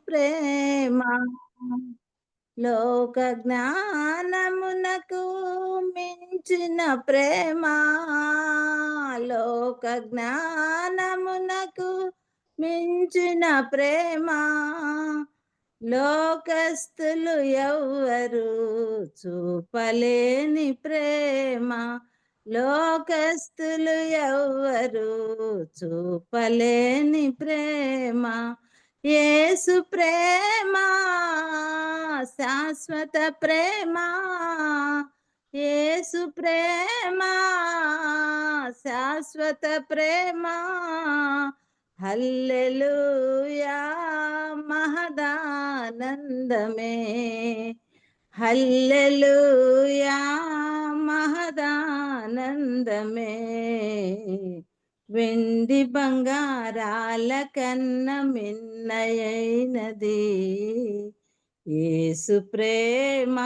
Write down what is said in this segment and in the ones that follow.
ప్రేమ లోక జ్ఞానమునకు మించిన ప్రేమ లోక జ్ఞానమునకు మించిన ప్రేమ లోకస్తులు ఎవ్వరు చూపలేని ప్రేమ లోకస్తులు ఎవ్వరు చూపలేని ప్రేమ యేసు ప్రేమ శాశ్వత ప్రేమ యేసు ప్రేమ శాశ్వత ప్రేమ హల్లెలూయా మహదానందమే హల్లెలూయా మహదానందమే వెండి బంగారాల కన్న మిన్నయైనది యేసు ప్రేమ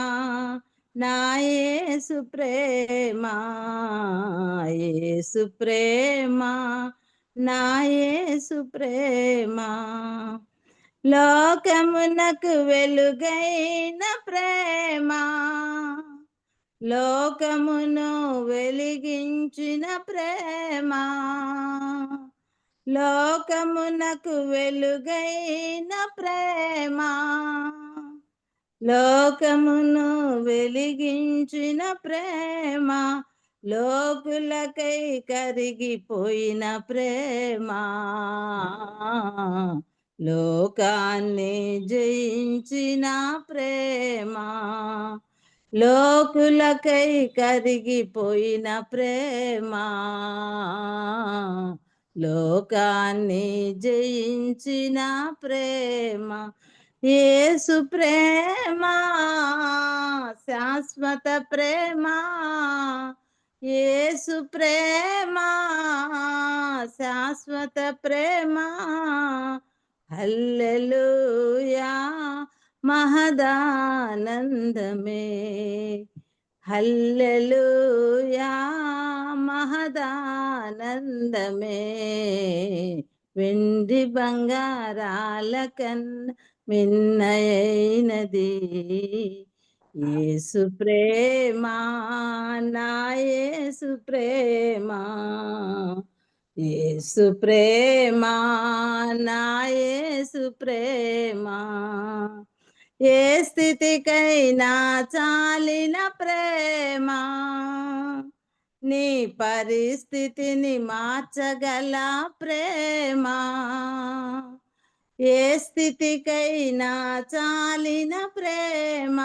నా యేసు ప్రేమ యేసు ప్రేమ నా యేసు ప్రేమ లోకమునకు వెలుగైన ప్రేమ లోకమును వెలిగించిన ప్రేమ లోకమునకు వెలుగైన ప్రేమ లోకమును వెలిగించిన ప్రేమ లోకులకై కరిగిపోయిన ప్రేమ లోకాన్ని జయించిన ప్రేమ లోకులకై కరిగిపోయిన ప్రేమ లోకాన్ని జయించిన ప్రేమ యేసు ప్రేమ శాశ్వత ప్రేమ యేసు ప్రేమ శాశ్వత ప్రేమ హల్లెలూయా మహదానందమే హల్లెలూయా మహదానందమే వెండి బంగారాల కన్న మిన్నయైనది యేసు ప్రేమ నా యేసు ప్రేమ యేసు ప్రేమ నా యేసు ప్రేమ ఏ స్థితికైనా చాలిన ప్రేమ నీ పరిస్థితిని మార్చగల ప్రేమ ఏ స్థితికైనా చాలిన ప్రేమ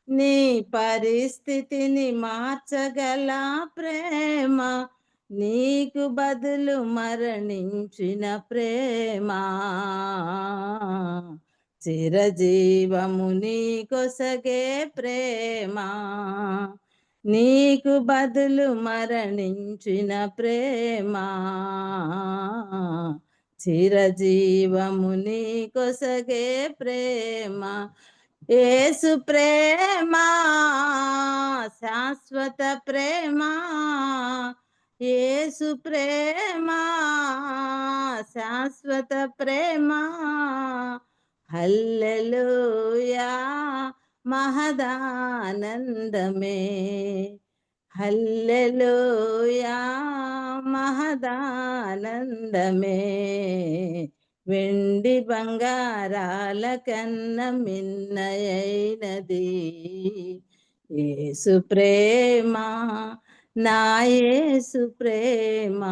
నీ పరిస్థితిని మార్చగల ప్రేమ నీకు బదులు మరణించిన ప్రేమ చిరజీవము నీకొసగే ప్రేమ నీకు బదులు మరణించిన ప్రేమ చిరజీవము నీకొసగే ప్రేమ యేసు ప్రేమ శాశ్వత ప్రేమ యేసు ప్రేమ శాశ్వత ప్రేమ హల్లెలూయా మహదానందమే హల్లెలూయా మహదానందమే వెండి బంగారాల కన్న మిన్నయైనది యేసు ప్రేమ నా యేసు ప్రేమ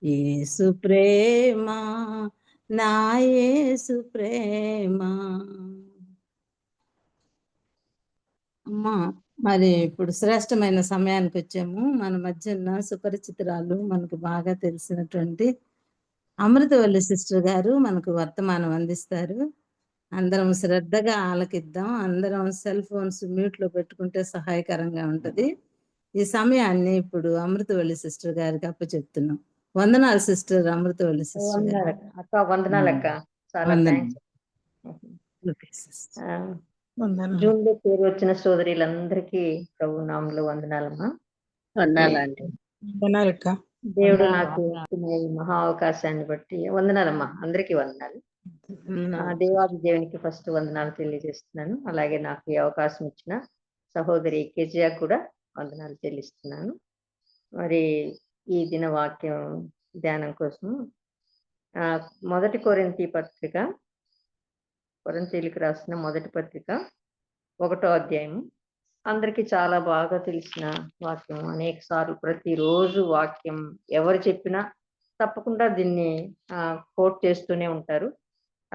యేసు ప్రేమ నా యేసు ప్రేమ అమ్మా మరి ఇప్పుడు శ్రేష్టమైన సమయానికి వచ్చాము మన మధ్యన సుపరిచితురాలు మనకు బాగా తెలిసినటువంటి అమృతవల్లి సిస్టర్ గారు మనకు వర్తమానం అందిస్తారు అందరం శ్రద్ధగా ఆలకిద్దాం అందరం సెల్ ఫోన్స్ మ్యూట్ లో పెట్టుకుంటే సహాయకరంగా ఉంటది ఈ సమయాన్ని ఇప్పుడు అమృతవల్లి సిస్టర్ గారికి అప్పచెప్తున్నాం వందనాలు సిస్టర్ అమృతవల్లి సిస్టర్ గారు అక్క వందనాలక్క చాలా థ్యాంక్స్ జూన్ లో పేరు వచ్చిన సోదరులందరికీ ప్రభు నామంలో వందనాలమ్మా వందనాలండి వందనాలక్క దేవుడు నాకు ఇచ్చిన ఈ మహా అవకాశాన్ని బట్టి వందనాలమ్మా, అందరికీ వందనాలు. దేవాది దేవునికి ఫస్ట్ వందనాలు తెలియజేస్తున్నాను. అలాగే నాకు ఈ అవకాశం ఇచ్చిన సహోదరి కెజియా కూడా వందనాలు చెల్లిస్తున్నాను. మరి ఈ దిన వాక్యం ధ్యానం కోసం మొదటి కొరింథీయులకు రాసిన మొదటి పత్రిక 1వ అధ్యాయం అందరికీ చాలా బాగా తెలిసిన వాక్యం. అనేక సార్లు ప్రతిరోజు వాక్యం ఎవరు చెప్పినా తప్పకుండా దీన్ని కోట్ చేస్తూనే ఉంటారు.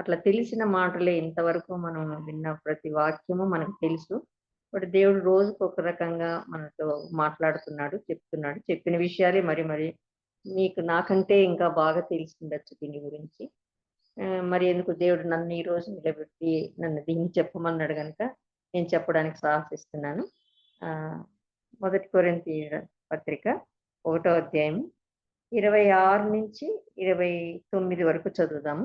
అట్లా తెలిసిన మాటలే ఇంతవరకు మనం విన్న ప్రతి వాక్యము మనకు తెలుసు. బట్ దేవుడు రోజుకు ఒక రకంగా మనతో మాట్లాడుతున్నాడు, చెప్తున్నాడు. చెప్పిన విషయాలే మరి మీకు నాకంటే ఇంకా బాగా తెలిసి ఉండొచ్చు దీని గురించి. మరి ఎందుకు దేవుడు నన్ను ఈ రోజు నిలబెట్టి నన్ను దీన్ని చెప్పమన్నాడు కనుక నేను చెప్పడానికి సాహసిస్తున్నాను. మొదటి కొరింథీయుల పత్రిక 1వ అధ్యాయం 26 నుంచి 29 వరకు చదువుతాను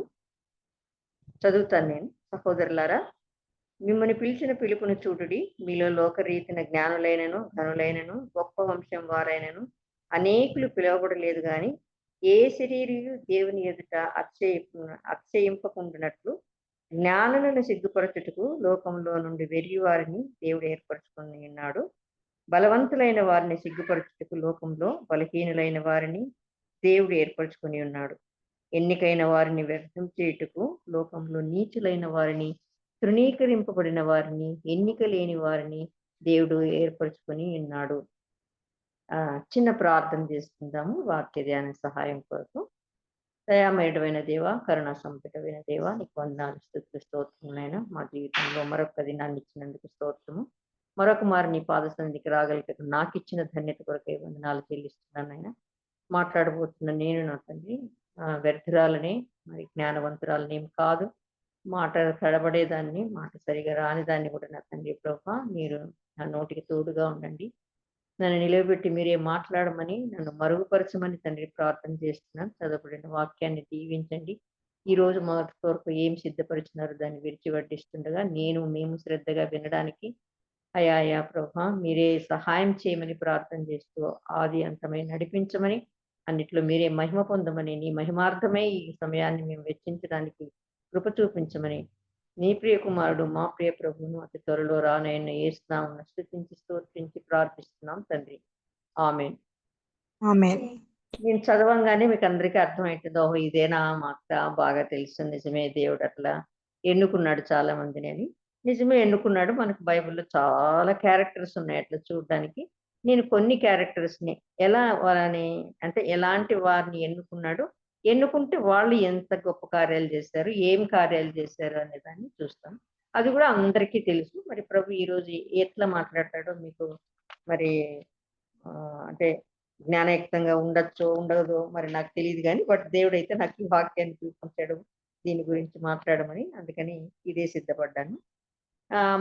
నేను. సహోదరులారా, మిమ్మల్ని పిలిచిన పిలుపును చూడుడి. మీలో లోకరీతిన జ్ఞానులైనను ధనులైనను గొప్ప వంశం వారైనను అనేకులు పిలువబడలేదు గాని ఏ శరీరియు దేవుని ఎదుట అతిశయింపకుండునట్లు జ్ఞానులను సిగ్గుపరచుటకు లోకంలో నుండి వెర్రి వారిని దేవుడు ఏర్పరచుకొని ఉన్నాడు. బలవంతులైన వారిని సిగ్గుపరచుటకు లోకంలో బలహీనులైన వారిని దేవుడు ఏర్పరచుకొని ఉన్నాడు. ఎన్నికైన వారిని వ్యర్థం చేయుటకు లోకంలో నీచులైన వారిని, తృణీకరింపబడిన వారిని, ఎన్నిక లేని వారిని దేవుడు ఏర్పరచుకొని ఉన్నాడు. చిన్న ప్రార్థన చేసుకుందాము వాక్య ధ్యాన సహాయం కొరకు. దయామయుడమైన దేవ, కరుణా సంపదమైన దేవ, నీకు వందనాలు, స్తుతులు, స్తోత్రములైనా మా జీవితంలో మరొక దినాన్ని ఇచ్చినందుకు స్తోత్రము. మరొక మారు నీ పాద సన్నిధికి రాగలిగేట నాకు ఇచ్చిన ధన్యత కొరకే వందనాలు చెల్లిస్తున్నాను. ఆయన మాట్లాడబోతున్న నేను నా తండ్రి వ్యర్థురాలని, మరి జ్ఞానవంతురాలనేం కాదు. మాట తడబడేదాన్ని, మాట సరిగా రాని దాన్ని కూడా నా తండ్రి ప్రభా మీరు నా నోటికి తోడుగా ఉండండి. నన్ను నిలవబెట్టి మీరే మాట్లాడమని, నన్ను మరుగుపరచమని తండ్రి ప్రార్థన చేస్తున్నాను. చదవబడిన వాక్యాన్ని దీవించండి. ఈ రోజు మా కొరకు ఏం సిద్ధపరిచినారు దాన్ని విడిచివడ్డిస్తుండగా మేము శ్రద్ధగా వినడానికి అయా ప్రభా మీరే సహాయం చేయమని ప్రార్థన చేస్తూ ఆది అంతమై నడిపించమని, అన్నిట్లో మీరే మహిమ పొందమని, నీ మహిమార్థమై ఈ సమయాన్ని మేము వెచ్చించడానికి కృప చూపించమని, నీ ప్రియ కుమారుడు మా ప్రియ ప్రభువును అతి త్వరలో రానైన యేసునామమున స్తుతించి స్తోత్రించి ప్రార్థిస్తున్నాం తండ్రి. ఆమేన్. నేను చదవంగానే మీకు అందరికీ అర్థమవుతుంది, ఓహో ఇదేనా మా అక్క, బాగా తెలుసు, నిజమే దేవుడు అట్లా ఎన్నుకున్నాడు చాలా మందిని అని. నిజమే ఎన్నుకున్నాడు. మనకు బైబిల్లో చాలా క్యారెక్టర్స్ ఉన్నాయి అట్లా చూడడానికి. నేను కొన్ని క్యారెక్టర్స్ని ఎలా వాళ్ళని అంటే ఎలాంటి వారిని ఎన్నుకుంటే వాళ్ళు ఎంత గొప్ప కార్యాలు చేశారు, ఏం కార్యాలు చేశారు అనే దాన్ని చూస్తాం. అది కూడా అందరికీ తెలుసు. మరి ప్రభు ఈరోజు ఎట్లా మాట్లాడతాడో మీకు మరి అంటే జ్ఞానయుక్తంగా ఉండొచ్చో ఉండదో మరి నాకు తెలియదు కానీ, బట్ దేవుడు అయితే నాకు ఈ వాక్యాన్ని చూపించాడు దీని గురించి మాట్లాడమని. అందుకని ఇదే సిద్ధపడ్డాను.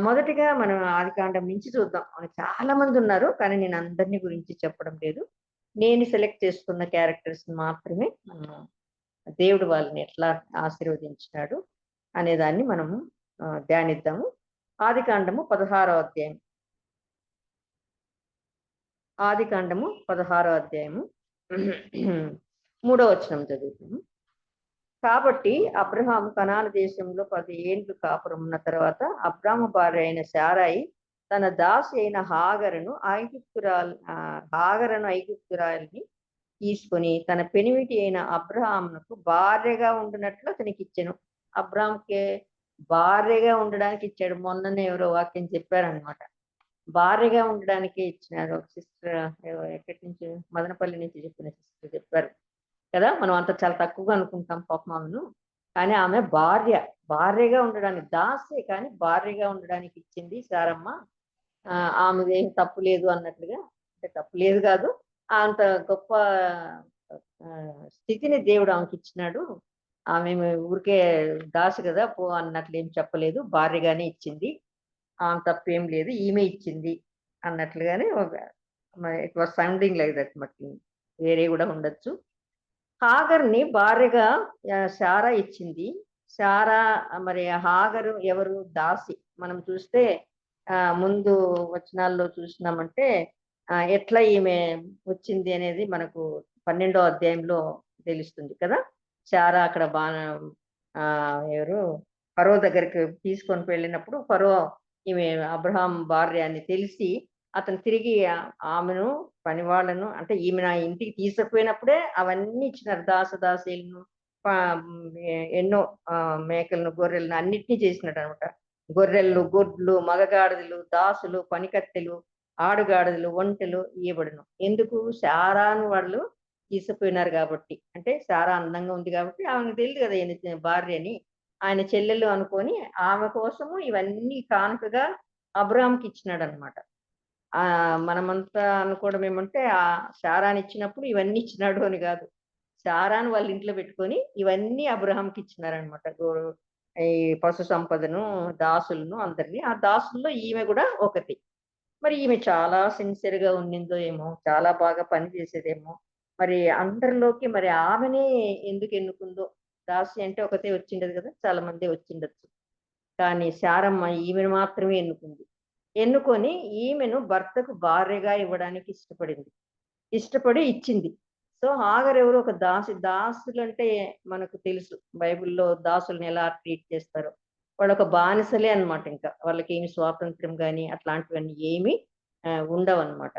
మొదటిగా మనం ఆదికాండం నుంచి చూద్దాం. చాలా మంది ఉన్నారు కానీ నేను అందరినీ గురించి చెప్పడం లేదు. నేను సెలెక్ట్ చేసుకున్న క్యారెక్టర్స్ మాత్రమే మనం దేవుడు వాళ్ళని ఎట్లా ఆశీర్వదించినాడు అనే దాన్ని మనము ధ్యానిద్దాము. ఆదికాండము 16వ అధ్యాయం. ఆదికాండము 16వ అధ్యాయము 3వ వచనం చదువుతాము. కాబట్టి అబ్రహాము కనాను దేశంలో 10 ఏండ్లు కాపురం ఉన్న తర్వాత అబ్రాము భార్య అయిన శారాయి తన దాసి అయిన హాగరును ఐగుప్తురాలిని తీసుకొని తన పెనిమిటి అయిన అబ్రహామునకు భార్యగా ఉండినట్లు అతనికి ఇచ్చాను. అబ్రాహాంకి భార్యగా ఉండడానికి ఇచ్చాడు. మొన్ననే ఎవరో వాక్యం చెప్పారనమాట. భార్యగా ఉండడానికి ఇచ్చినారు. ఒక సిస్టర్ ఎక్కడి నుంచి, మదనపల్లి నుంచి చెప్పిన సిస్టర్ చెప్పారు కదా. మనం అంత చాలా తక్కువగా అనుకుంటాం పాపమామను, కానీ ఆమె భార్యగా ఉండడానికి, దాసే కానీ భార్యగా ఉండడానికి ఇచ్చింది సారమ్మ. ఆమెదేం తప్పు లేదు అన్నట్లుగా, అంటే తప్పు లేదు కాదు, అంత గొప్ప స్థితిని దేవుడు ఆమెకి ఇచ్చినాడు. ఆమె ఊరికే దాసు కదా పో అన్నట్లు ఏం చెప్పలేదు, భార్యగానే ఇచ్చింది. ఆమె తప్పేం లేదు, ఈమె ఇచ్చింది అన్నట్లుగానే it was sounding like that. మట్టి వేరే కూడా ఉండొచ్చు. హాగర్ని భార్యగా శారా ఇచ్చింది. శారా మరి హాగరు ఎవరు? దాసి. మనం చూస్తే ముందు వచనాల్లో చూసినామంటే ఎట్లా ఈమె వచ్చింది అనేది మనకు 12వ అధ్యాయంలో తెలుస్తుంది కదా. శారా అక్కడ ఎవరు ఫరో దగ్గరికి తీసుకొని వెళ్ళినప్పుడు ఫరో ఈమె అబ్రహాం భార్య అని తెలిసి అతను తిరిగి ఆమెను పనివాళ్ళను అంటే ఈమె నా ఇంటికి తీసుకుపోయినప్పుడే అవన్నీ ఇచ్చినారు. దాసదాసీలను ఎన్నో మేకలను గొర్రెలను అన్నిటినీ చేసినాడు అనమాట. గొర్రెలు, గొడ్లు, మగగాడిదలు, దాసులు, పనికత్తెలు, ఆడుగాడిదలు, ఒంటెలు ఇవ్వబడును. ఎందుకు? శారాను వాళ్ళు తీసుకుపోయినారు కాబట్టి. అంటే శారా అందంగా ఉంది కాబట్టి ఆమెకు తెలియదు కదా ఈయన భార్య అని. ఆయన చెల్లెలు అనుకొని ఆమె కోసము ఇవన్నీ కానుకగా అబ్రాహాంకి ఇచ్చినాడు అనమాట. మనమంతా అనుకోవడం ఏమంటే శారాని ఇచ్చినప్పుడు ఇవన్నీ ఇచ్చినాడు అని కాదు. శారాను వాళ్ళ ఇంట్లో పెట్టుకొని ఇవన్నీ అబ్రాహాంకి ఇచ్చినారనమాట. ఈ పశు సంపదను, దాసులను అందరినీ. ఆ దాసుల్లో ఈమె కూడా ఒకటి. మరి ఈమె చాలా సిన్సియర్‌గా ఉండిందో ఏమో! చాలా బాగా పని చేసేదేమో! మరి అందరిలోకి మరి ఆమెనే ఎందుకు ఎన్నుకుందో? దాసి అంటే ఒకతే వచ్చిండదు కదా! చాలా మందే వచ్చిండొచ్చు. కానీ శారమ్మ ఈమెను మాత్రమే ఎన్నుకుంది. ఎన్నుకొని ఈమెను భర్తకు భార్యగా ఇవ్వడానికి ఇష్టపడింది. ఇష్టపడి ఇచ్చింది. సో, హాగర్ ఎవరు? ఒక దాసి. దాసులంటే మనకు తెలుసు. బైబిల్‌లో దాసుల్ని ఎలా ట్రీట్ చేస్తారో. వాళ్ళొక బానిసలే అన్నమాట ఇంకా. వాళ్ళకేమి స్వాతంత్ర్యం గాని అట్లాంటివన్నీ ఏమి ఉండవన్నమాట.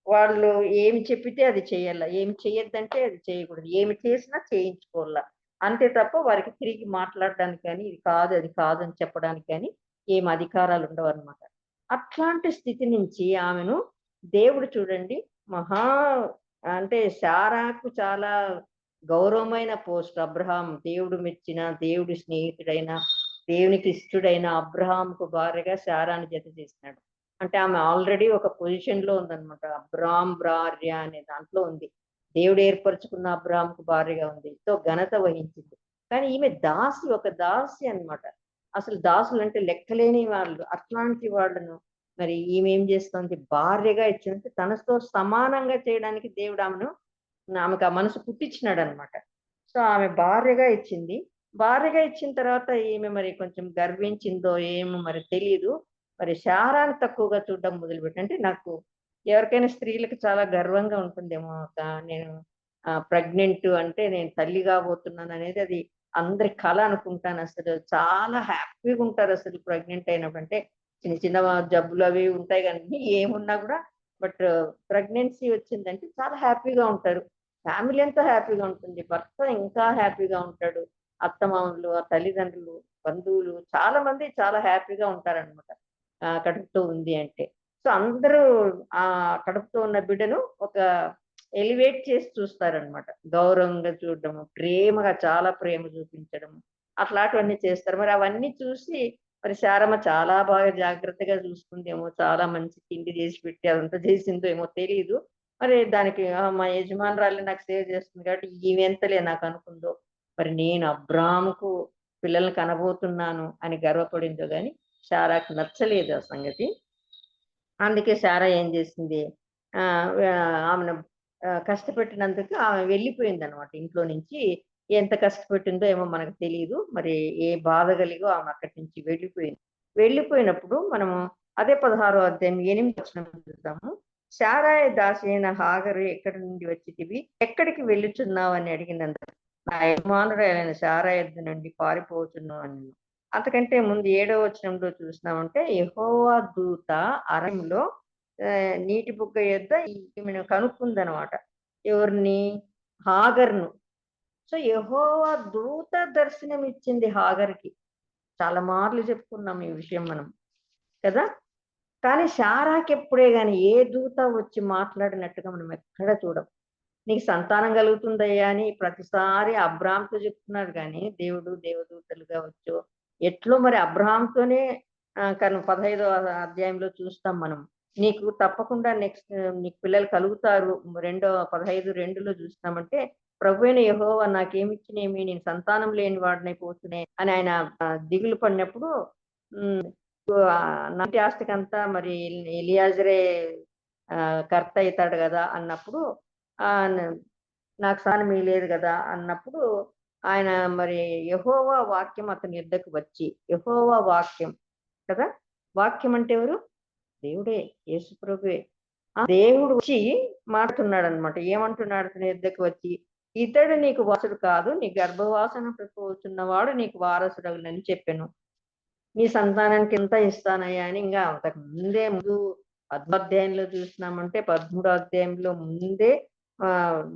వాళ్ళు ఏమి చెప్పితే అది చెయ్యాల. ఏమి చెయ్యొద్దంటే అది చేయకూడదు. ఏమి చేసినా చేయించుకోవాల. అంతే తప్ప వారికి తిరిగి మాట్లాడడానికి గాని, ఇది కాదు, అది కాదు అని చెప్పడానికి గాని ఏమి అధికారాలు ఉండవన్నమాట. అట్లాంటి స్థితి నుంచి ఆమెను దేవుడు చూడండి మహా అంటే శారాకు చాలా గౌరవమైన పోస్ట్. అబ్రహాం దేవుడు మెచ్చిన, దేవుడి స్నేహితుడైన, దేవునికి ఇష్టుడైన అబ్రహాంకు భార్యగా శారాను జత చేసినాడు. అంటే ఆమె ఆల్రెడీ ఒక పొజిషన్‌లో ఉందన్నమాట. అబ్రాహాం భార్య అనే దాంట్లో ఉంది. దేవుడు ఏర్పరచుకున్న అబ్రాహాంకు భార్యగా ఉంది. ఎంతో ఘనత వహించింది. కానీ ఈమె దాసి, ఒక దాసి అన్నమాట. అసలు దాసులంటే లెక్కలేని వాళ్ళు. అట్లాంటి వాళ్ళను మరి ఈమె ఏం చేస్తోంది? భార్యగా ఇచ్చినందుకు తనతో సమానంగా చేయడానికి దేవుడు ఆమెకు ఆ మనసు పుట్టించినాడన్నమాట. సో, ఆమె భార్యగా ఇచ్చింది. భార్యగా ఇచ్చిన తర్వాత ఈమె మరి కొంచెం గర్వించిందో ఏమో మరి తెలీదు. మరి శారాన్ని తక్కువగా చూడడం మొదలుపెట్టింది. అంటే నాకు ఎవరికైనా స్త్రీలకు చాలా గర్వంగా ఉంటుందేమో నేను ప్రెగ్నెంట్ అంటే నేను తల్లి కాబోతున్నాననేది అది అందరి కల అనుకుంటానసలు. చాలా హ్యాపీగా ఉంటారసలు ప్రెగ్నెంట్ అయినప్పుడు. అంటే చిన్న చిన్న జబ్బులు అవి ఉంటాయి గానీ ఏమున్నా గూడా బట్ ప్రెగ్నెన్సీ వచ్చిందంటే చాలా హ్యాపీగా ఉంటారు. ఫ్యామిలీ అంతా హ్యాపీగా ఉంటుంది. భర్త ఇంకా హ్యాపీగా ఉంటాడు. అత్తమామలు, ఆ తల్లిదండ్రులు, బంధువులు చాలా మంది చాలా హ్యాపీగా ఉంటారనమాట. కడుపుతో ఉంది అంటే. సో, అందరూ కడుపుతో ఉన్న బిడ్డను ఒక ఎలివేట్ చేసి చూస్తారనమాట. గౌరవంగా చూడడము, ప్రేమగా చాలా ప్రేమ చూపించడము, అట్లాంటివన్నీ చేస్తారు. మరి అవన్నీ చూసి మరి శారమ్మ చాలా బాగా జాగ్రత్తగా చూసుకుందేమో, చాలా మంచి తిండి చేసి పెట్టి అదంతా చేసిందో ఏమో తెలీదు. మరి దానికి మా యజమానురాలు నాకు సేవ్ చేస్తుంది కాబట్టి ఈమెంతలే నాకనుకుందో, మరి నేను అబ్రాహాముకు పిల్లల్ని కనబోతున్నాను అని గర్వపడిందో గాని, శారాకి నచ్చలేదు ఆ సంగతి. అందుకే శారా ఏం చేసింది, ఆమెను కష్టపెట్టినందుకు ఆమె వెళ్ళిపోయిందనమాట ఇంట్లో నుంచి. ఎంత కష్టపెట్టిందో ఏమో మనకు తెలీదు. మరి ఏ బాధ కలిగో ఆమె అక్కడి నుంచి వెళ్ళిపోయింది. వెళ్ళిపోయినప్పుడు మనము అదే 16వ అధ్యాయం 8 వచనం చూద్దాము. శారాయి దాసి అయిన హాగరు ఎక్కడి నుండి వచ్చితివి? ఎక్కడికి వెళ్ళుచున్నావు అని అడిగినందుకు, నా యజమానురాలైన శారా యొద్ద నుండి పారిపోతున్నాను అనెను. అంతకంటే ముందు 7వ వచనంలో చూసినామంటే యెహోవా దూత అరణ్యంలో నీటి బుగ్గ యొద్ద ఈమెను కనుక్కుందనమాట. ఎవరిని? హాగర్‌ను. సో, యెహోవా దూత దర్శనం ఇచ్చింది హాగర్‌కి. చాలా మార్లు చెప్పుకున్నాం ఈ విషయం మనం. కదా! కానీ శారాకెప్పుడే గాని ఏ దూత వచ్చి మాట్లాడినట్టుగా మనం ఎక్కడ చూడం. నీకు సంతానం కలుగుతుందయ్యా అని ప్రతిసారి అబ్రాహాంతో చెప్తున్నాడు గానీ, దేవుడు దేవదూతలు కావచ్చు, ఎట్లో మరి అబ్రాహాంతోనే కానీ 15వ అధ్యాయంలో చూస్తాం మనం. నీకు తప్పకుండా నీకు పిల్లలు కలుగుతారు. 15:2లో చూస్తామంటే, ప్రభువైన యెహోవా నాకేమిచ్చినేమి నేను సంతానం లేని వాడినైపోతునే అని ఆయన దిగులు పడినప్పుడు హ్మ్. నాటి ఆస్తికంతా మరి ఎలియాజరే కర్త అయితాడు గదా! అన్నప్పుడు ఆహ్, న నాకు స్థానం ఇయ్యలేదు గదా! అన్నప్పుడు ఆయన మరి యెహోవా వాక్యం అతని యొద్దకు వచ్చి, యెహోవా వాక్యం కదా! వాక్యం అంటే ఎవరు? దేవుడే. యేసు ప్రభువే. దేవుడు వచ్చి మాట్లాడుతున్నాడు అనమాట. ఏమంటున్నాడు అతని యొద్దకు వచ్చి, ఇతడు నీకు వారసుడు కాదు, నీ గర్భవాసన ప్రసవించుచున్నవాడు నీకు వారసుడగునని చెప్పాను. నీ సంతానానికి ఎంత ఇస్తానయ్యా అని ఇంకా అంతకు ముందు 10వ అధ్యాయంలో చూసినామంటే 13వ అధ్యాయంలో ముందే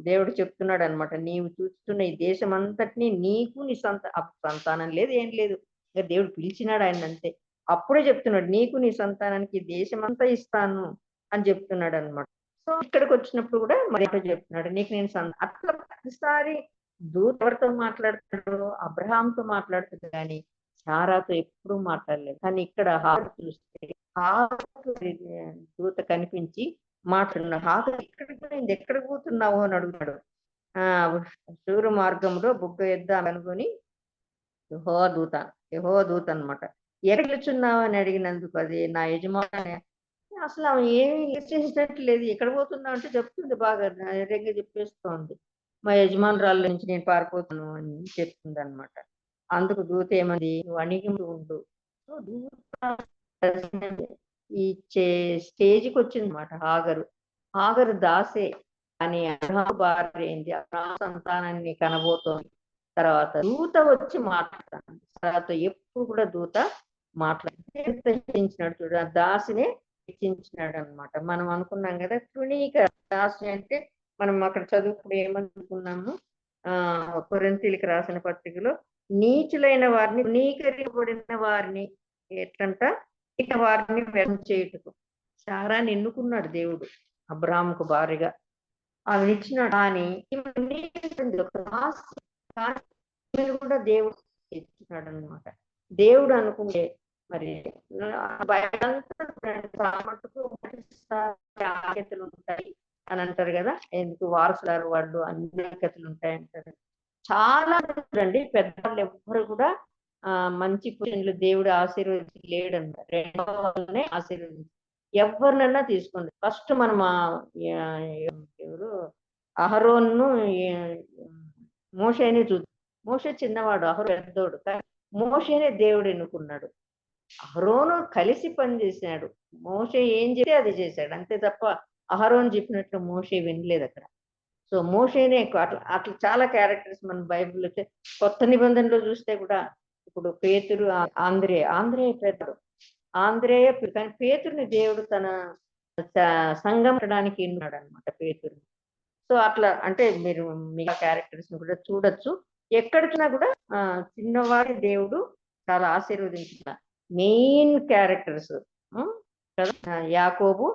దేవుడు చెప్తున్నాడు అనమాట. నీవు చూస్తున్న ఈ దేశం అంతటినీ నీకు నీ సంతానం లేదు, ఏం లేదు. ఇంకా దేవుడు పిలిచినాడు ఆయన అంతే. అప్పుడే చెప్తున్నాడు, నీకు నీ సంతానానికి ఈ దేశం అంతా ఇస్తాను అని చెప్తున్నాడు అనమాట. సో ఇక్కడికి వచ్చినప్పుడు కూడా మరి చెప్తున్నాడు, నీకు నేను అట్లా ప్రతిసారి దూత ఎవరితో మాట్లాడుతున్నాడు? అబ్రహాంతో మాట్లాడుతుంది కానీ సారాతో ఎప్పుడూ మాట్లాడలేదు. కానీ ఇక్కడ హాగరు చూస్తే హాగరు దూత కనిపించి మాట్లాడున్నాడు. హాగరు ఎక్కడికి పోతున్నావు అని అడుగుతాడు. శూర మార్గంలో బుగ్గ ఎద్ద అనుకొని యెహోవా దూత అనమాట. ఎక్కడికి వెళ్తున్నావు అని అడిగినందుకు అది నా యజమాని. అసలు ఆమె ఏమీ చేసినట్టు లేదు. ఎక్కడ పోతున్నావు అంటే చెప్తుంది, బాగా ధైర్యంగా చెప్పేస్తోంది. మా యజమానురాళ్ళ నుంచి నేను పారిపోతాను అని చెప్తుంది అనమాట. అందుకు దూత ఏమంది, నువ్వు అణిగి ఉండు. సో దూత ఈ స్టేజ్కి వచ్చింది అనమాట. హాగరు దాసే అని అబ్రహాము భార్య అయింది. అబ్రహాము సంతానాన్ని కనబోతోంది. తర్వాత దూత వచ్చి మాట్లాడతాను. తర్వాత ఎప్పుడు కూడా దూత మాట్లాడినాడు చూడ, దాసినే హెచ్చించినాడు అనమాట. మనం అనుకున్నాం కదా తృణీక దాసి అంటే, మనం అక్కడ చదువుకుని ఏమనుకున్నాము, కొరింథీయులకు రాసిన పత్రికలో నీచులైన వారిని, తృణీకరించబడిన వారిని ఎట్లంట ఇక వారిని వ్యర్థం చేయుటకు సారాన్ని ఎన్నుకున్నాడు దేవుడు అబ్రాహాముకు భార్యగా. ఆమె ఇచ్చినాడు. కానీ కూడా దేవుడు ఇచ్చినాడు అనమాట. దేవుడు అనుకుంటే మరి ఆఖ్యతలు ఉంటాయి అని అంటారు కదా, ఎందుకు వారసులారు వాళ్ళు అన్ని ఆఖ్యతలు ఉంటాయి అంటారు. చాలా అండి పెద్దవాళ్ళు ఎవ్వరు కూడా మంచి పొజిషన్లు దేవుడు ఆశీర్వదించి లేడంట. రెండోనే ఆశీర్వదించి ఎవరినన్నా తీసుకోండి. ఫస్ట్ మనం ఎవరు అహరోన్ను మోషేనే చూద్దాం. మోషే చిన్నవాడు, అహరోను పెద్దోడు. మోషేనే దేవుడు ఎన్నుకున్నాడు. అహరోను కలిసి పనిచేసినాడు. మోషే ఏం చేస్తే అది చేశాడు అంతే తప్ప అహరోను చెప్పినట్లు మోషే వినలేదు అక్కడ. సో మోషేనే ఎక్కువ. అట్లా చాలా క్యారెక్టర్స్ మన బైబిల్లో కొత్త నిబంధనలో చూస్తే కూడా, ఇప్పుడు పేతురు, ఆంధ్రేయ పెద్దడు, కానీ పేతురుని దేవుడు తన సంఘం పెట్టడానికి ఎన్నున్నాడు అనమాట పేతురుని. సో అట్లా అంటే మీరు మిగతా క్యారెక్టర్స్ ని కూడా చూడొచ్చు. ఎక్కడికినా కూడా చిన్నవాడి దేవుడు చాలా ఆశీర్వదించిన మెయిన్ క్యారెక్టర్స్ కదా. యాకోబు,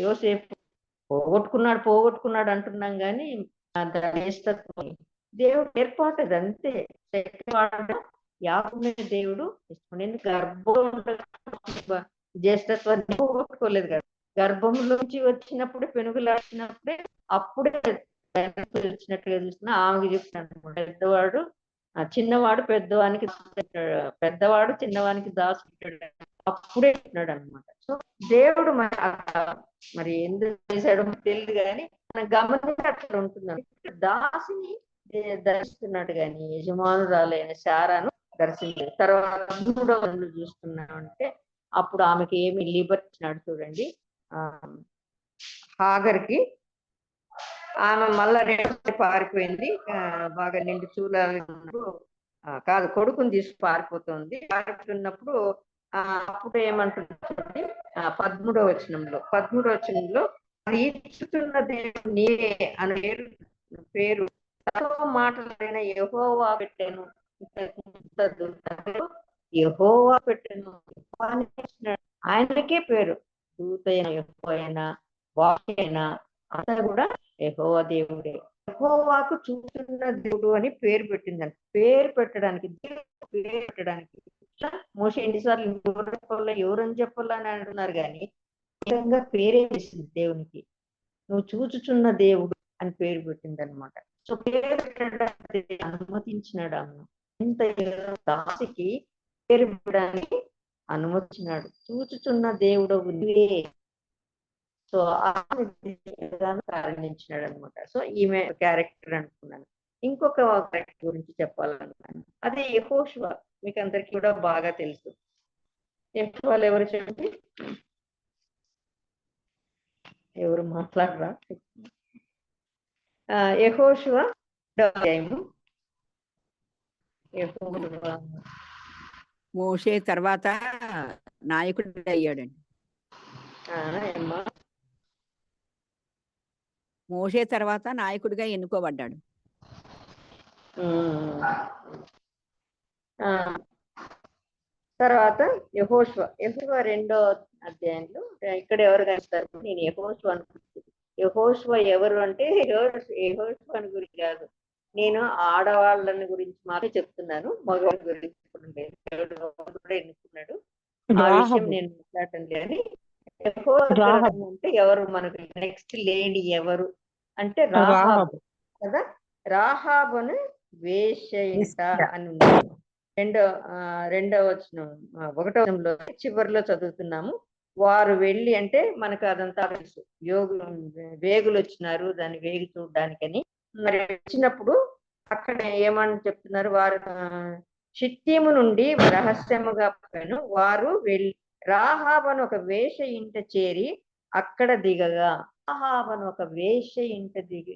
యోసేపు పోగొట్టుకున్నాడు అంటున్నాం కానీ దేవుడు ఏర్పాటు అది అంతే. యాకోబుని దేవుడు ఎందుకు గర్భంలో జ్యేష్ఠత్వాన్ని పోగొట్టుకోలేదు కదా. గర్భంలోంచి వచ్చినప్పుడు పెనుగులాడినప్పుడే అప్పుడే వచ్చినట్టుగా చూస్తున్నా ఆమెకి చెప్తున్నాడు, పెద్దవాడు చిన్నవాడు పెద్దవాడు చిన్నవానికి దాచుకుంటాడు అప్పుడే చెప్తున్నాడు అనమాట. సో దేవుడు మరి ఎందుకు చేశాడో తెలియదు కానీ మనం గమనించి అట్లా ఉంటున్నాడు. దాసిని దర్శిస్తున్నాడు కానీ యజమానురాలైన శారాను దర్శించాడు. తర్వాత 3వ చూస్తున్నామంటే అప్పుడు ఆమెకి ఏమి లిబర్టినాడు చూడండి. హాగర్కి ఆమె మళ్ళా రెండోసారి పారిపోయింది. బాగా నిండు చూడాలి కాదు, కొడుకుని తీసి పారిపోతుంది. పారిపోతున్నప్పుడు అప్పుడు ఏమంటుంది 13వ వచనంలో అది ఇచ్చుతున్న దేవుడు నీవే అని పేరు మాటలైన యెహోవా పెట్టాను. యెహోవా పెట్టాను, ఆయనకే పేరు. దూతైన యెహోవా వాక్యైన అంతా కూడా యెహోవా దేవుడే. యెహోవాకు చూస్తున్న దేవుడు అని పేరు పెట్టిందంట. పేరు పెట్టడానికి మోషే ఎన్నిసార్లు ఎవరని చెప్పాలా అని అంటున్నారు కానీ నిజంగా పేరే వేసింది దేవునికి. నువ్వు చూచుచున్న దేవుడు అని పేరు పెట్టింది అనమాట. సో పేరు పెట్టడానికి అనుమతించినాడు అమ్మ. ఇంత దాసికి పేరు పెట్టడానికి అనుమతించినాడు. చూచుచున్న దేవుడు నీవే. సో ప్రారంభించినాడు అనమాట. సో ఈమె క్యారెక్టర్ అనుకున్నాను. ఇంకొక క్యారెక్టర్ గురించి చెప్పాలనుకున్నాను, అదే యెహోషువ. మీకు అందరికి కూడా బాగా తెలుసు. యెహోషువలు ఎవరు చెప్పండి? ఎవరు మాట్లాడరా? యెహోషువ అధ్యాయము. యెహోషువ మోషే తర్వాత నాయకుడు అయ్యాడండి. ఏమ్మా? మోషే తర్వాత నాయకుడిగా ఎన్నుకోబడ్డాడు. తర్వాత యెహోషువ రెండో అధ్యాయంలో ఇక్కడ ఎవరు కలుస్తారు? నేను యెహోషువ అనుకుంటుంది. యెహోషువ ఎవరు అంటే యెహోషువ అని గురించి కాదు, నేను ఆడవాళ్ళని గురించి మాత్రం చెప్తున్నాను, మగవాళ్ళ గురించి కూడా ఎన్నుకున్నాడు. ఆ విషయం నేను మాట్లాడటం లేదు. అంటే ఎవరు మనకు నెక్స్ట్ లేడీ ఎవరు అంటే రాహాబు కదా. రాహాబును వేశ్యయింట అని ఉంది. రెండవ వచనం, ఒకటో వచనంలో చివరిలో చదువుతున్నాము. వారు వెళ్ళి అంటే మనకు అదంతా తెలుసు, వేగులు వచ్చినారు దాన్ని వేగి చూడడానికని. మరి వచ్చినప్పుడు అక్కడ ఏమని చెప్తున్నారు, వారు షిత్తీము నుండి రహస్యముగా వారు వెళ్ళి రాహాబను ఒక వేశ్య ఇంట చేరి అక్కడ దిగగా, రాహాబను ఒక వేశ్య ఇంట దిగి,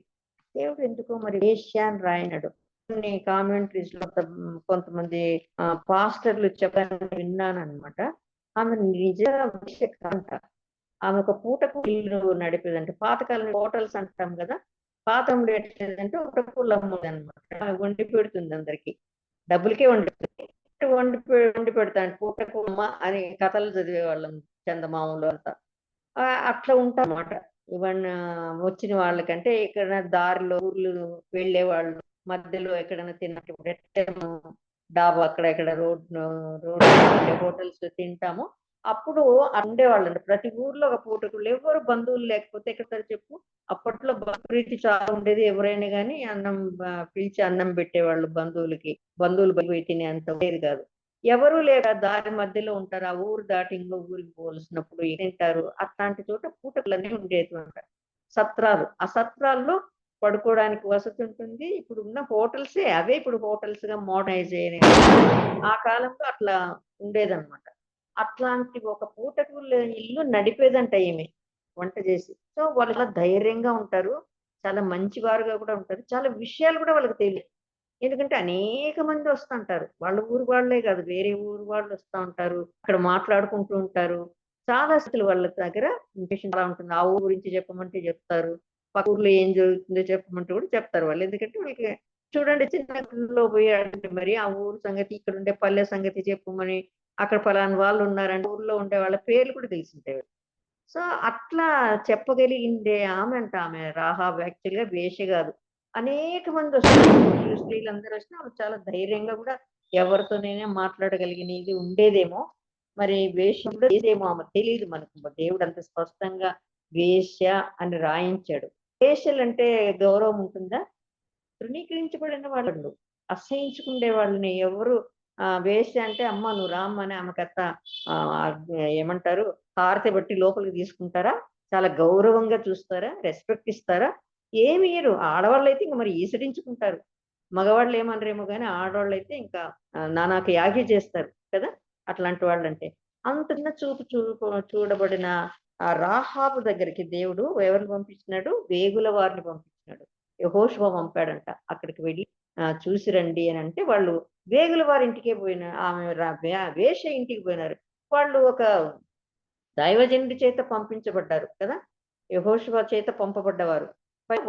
దేవుడు ఎందుకో మరి వేశ్య అని రాయనడు. కొన్ని కామెంటరీస్ లో కొంతమంది పాస్టర్లు చెప్పాలని విన్నాను అనమాట. ఆమె నిజంగా వేశ్య కాదంట. ఆమె ఒక పూటకు ఇల్లు నడిపేదంటే, పాతకాలం హోటల్స్ అంటాం కదా, పాతం అంటే పూటకూళ్ళు అమ్మది అనమాట. వండి పెడుతుంది అందరికి, డబ్బులకే వండి పెడతాను పూటకు అమ్మ అని కథలు చదివేవాళ్ళం చందమామలు అంతా. అట్లా ఉంటాం అన్నమాట. ఇవన్నీ వచ్చిన వాళ్ళకంటే ఇక్కడ దారిలో ఊర్లు వెళ్ళే వాళ్ళు మధ్యలో ఎక్కడైనా తిన్నట్టు డాబా అక్కడ ఇక్కడ రోడ్ హోటల్స్ తింటాము. అప్పుడు ఉండేవాళ్ళండి ప్రతి ఊర్లో ఒక పూటకుళ్ళు. ఎవరు బంధువులు లేకపోతే ఎక్కడ చెప్పు, అప్పట్లో ప్రీతి చాలా ఉండేది. ఎవరైనా కానీ అన్నం పిలిచి అన్నం పెట్టేవాళ్ళు బంధువులకి. బంధువులు పోయి తినే అంత ఉండేది కాదు. ఎవరు లేక దారి మధ్యలో ఉంటారు. ఆ ఊరు దాటి ఇంకో ఊరికి పోల్సినప్పుడు తింటారు. అట్లాంటి చోట పూటకులన్నీ ఉండేది అంట. సత్రాలు, ఆ సత్రాల్లో పడుకోవడానికి వసతి ఉంటుంది. ఇప్పుడు ఉన్న హోటల్సే అవే ఇప్పుడు హోటల్స్ గా మోడర్నైజ్ అయ్యాయి. ఆ కాలంలో అట్లా ఉండేదన్నమాట. అట్లాంటి ఒక పూటకు ఇల్లు నడిపేదంట ఈమె వంట చేసి. సో వాళ్ళు ధైర్యంగా ఉంటారు, చాలా మంచివారుగా కూడా ఉంటారు. చాలా విషయాలు కూడా వాళ్ళకి తెలియదు. ఎందుకంటే అనేక మంది వస్తుంటారు, వాళ్ళ ఊరు వాళ్ళే కాదు వేరే ఊరు వాళ్ళు వస్తూ ఉంటారు, అక్కడ మాట్లాడుకుంటూ ఉంటారు. చాలా అసలు వాళ్ళ దగ్గర ఇన్ఫర్మేషన్ చాలా ఉంటుంది. ఆ ఊరు గురించి చెప్పమంటే చెప్తారు, పక్క ఊర్లో ఏం జరుగుతుందో చెప్పమంటే కూడా చెప్తారు వాళ్ళు. ఎందుకంటే వాళ్ళకి చూడండి, చిన్న ఊర్లో పోయాడంటే మరి ఆ ఊరు సంగతి, ఇక్కడ ఉండే పల్లె సంగతి చెప్పమని, అక్కడ పలానా వాళ్ళు ఉన్నారంటే ఊర్లో ఉండే వాళ్ళ పేర్లు కూడా తెలిసింటాయి. సో అట్లా చెప్పగలిగిందే ఆమె అంట. ఆమె రాహాబ్ యాక్చువల్ గా వేష కాదు. అనేక మంది వస్తారు, స్త్రీలందరూ వచ్చినా ఆమె చాలా ధైర్యంగా కూడా ఎవరితోనైనా మాట్లాడగలిగిన ఇది ఉండేదేమో. మరి వేష కూడా ఏదేమో ఆమె తెలియదు మనకు. దేవుడు అంత స్పష్టంగా వేశ్య అని రాయించాడు. వేశ్యలంటే గౌరవం ఉంటుందా? తృణీకరించబడిన వాళ్ళు, అసహించుకునే వాళ్ళని ఎవరు వేశ్య అంటే అమ్మ నువ్వు రామ్మని ఆమె కథ ఏమంటారు, హారతి బట్టి లోపలికి తీసుకుంటారా? చాలా గౌరవంగా చూస్తారా? రెస్పెక్ట్ ఇస్తారా? ఏమి ఇయ్యరు. ఆడవాళ్ళు అయితే ఇంక మరి ఈసడించుకుంటారు. మగవాళ్ళు ఏమనరేమో కానీ ఆడవాళ్ళు అయితే ఇంకా నానాక యాగి చేస్తారు కదా. అట్లాంటి వాళ్ళంటే అంత చూడబడిన ఆ రాహాబు దగ్గరికి దేవుడు ఎవరిని పంపించినాడు? వేగుల వారిని పంపించినాడు. యెహోషువ పంపాడంట. అక్కడికి వెళ్ళి చూసి రండి అని అంటే వాళ్ళు వేగుల వారి ఇంటికే పోయిన, ఆమె వేష ఇంటికి పోయినారు. వాళ్ళు ఒక దైవజనుడి చేత పంపించబడ్డారు కదా, యెహోషువ చేత పంపబడ్డవారు.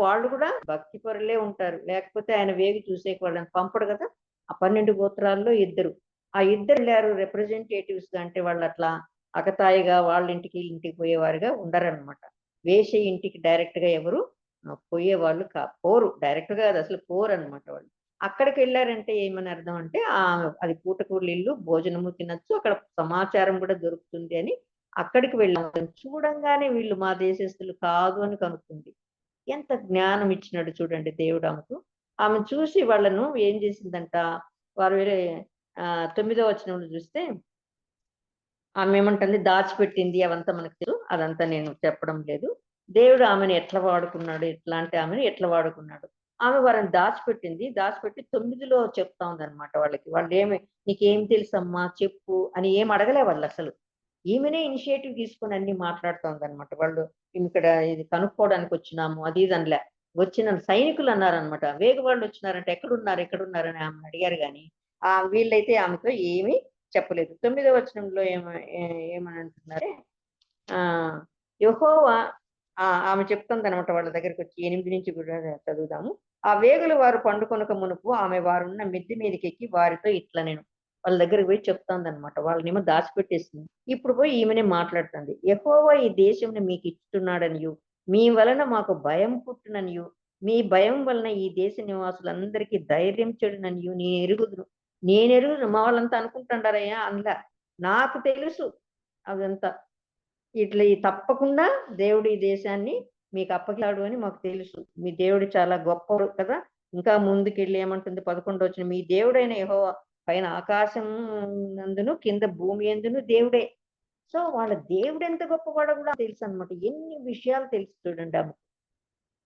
వాళ్ళు కూడా భక్తి పరులే ఉంటారు, లేకపోతే ఆయన వేగి చూసే వాళ్ళని పంపడు కదా. ఆ 12 గోత్రాల్లో ఆ ఇద్దరు వెళ్ళారు రిప్రజెంటేటివ్స్ గా. అంటే వాళ్ళు అట్లా అకతాయిగా వాళ్ళ ఇంటికి ఇంటికి పోయేవారుగా ఉండరన్నమాట. వేష ఇంటికి డైరెక్ట్ గా ఎవరు పోయేవాళ్ళు పోరు, డైరెక్ట్ గా అసలు పోరు అనమాట. వాళ్ళు అక్కడికి వెళ్ళారంటే ఏమని అర్థం అంటే అది పూటకూర్లు ఇల్లు, భోజనము తినచ్చు, అక్కడ సమాచారం కూడా దొరుకుతుంది అని అక్కడికి వెళ్ళాం. చూడంగానే వీళ్ళు మా దేశస్తులు కాదు అని కనుక్కుంది. ఎంత జ్ఞానం ఇచ్చినాడు చూడండి దేవుడు ఆమెకు. ఆమె చూసి వాళ్ళను ఏం చేసిందంట, వారు వేరే 9వ వచనంలో చూస్తే ఆమె ఏమంటుంది, దాచిపెట్టింది. అవంతా మనకు తెలుసు, అదంతా నేను చెప్పడం లేదు. దేవుడు ఆమెను ఎట్లా వాడుకున్నాడు, ఎట్లాంటి ఆమెను ఎట్లా వాడుకున్నాడు. ఆమె వారిని దాచిపెట్టి 9లో చెప్తా ఉందన్నమాట వాళ్ళకి. వాళ్ళు నీకేం తెలుసమ్మా చెప్పు అని ఏం అడగలే వాళ్ళు అసలు. ఈమెనే ఇనిషియేటివ్ తీసుకొని అన్ని మాట్లాడుతోంది అనమాట. వాళ్ళు ఇక్కడ ఇది కనుక్కోవడానికి వచ్చినాము అది ఇది అనలే. వచ్చిన సైనికులు అన్నారనమాట. వేగు వాళ్ళు వచ్చినారంటే ఎక్కడున్నారని ఆమెను అడిగారు గాని వీళ్ళైతే ఆమెతో ఏమీ చెప్పలేదు. 9వ వచనంలో ఏమని అంటున్నారే యెహోవా ఆమె చెప్తుందనమాట వాళ్ళ దగ్గరికి వచ్చి 8 నుంచి కూడా చదువుదాము. ఆ వేగులు వారు పండుకొనక మునుపు ఆమె వారున్న మిద్దె మీదకి ఎక్కి వారితో ఇట్లా నేను వాళ్ళ దగ్గరికి పోయి చెప్తాందనమాట. వాళ్ళనేమో దాచిపెట్టేసింది. ఇప్పుడు పోయి ఈమెనే మాట్లాడుతుంది. యెహోవా ఈ దేశంని మీకు ఇస్తున్నాడనియు మీ వలన మాకు భయం పుట్టుననియు మీ భయం వలన ఈ దేశ నివాసులందరికీ ధైర్యం చెడుననియు నేనెరుగుదును మా వాళ్ళంతా అనుకుంటుండారయ్యా అందులో నాకు తెలుసు అదంతా ఇట్లా తప్పకుండా దేవుడు ఈ దేశాన్ని మీకు అప్పగిస్తాడు అని మాకు తెలుసు. మీ దేవుడు చాలా గొప్పడు కదా. ఇంకా ముందుకెళ్ళి ఏమంటుంది 11 వచ్చిన మీ దేవుడైన యెహోవా పైన ఆకాశం నందును కింద భూమి ఎందును దేవుడే. సో వాళ్ళ దేవుడు ఎంత గొప్పవాడో కూడా తెలుసు అనమాట. ఎన్ని విషయాలు తెలుసు చూడండి. ఆ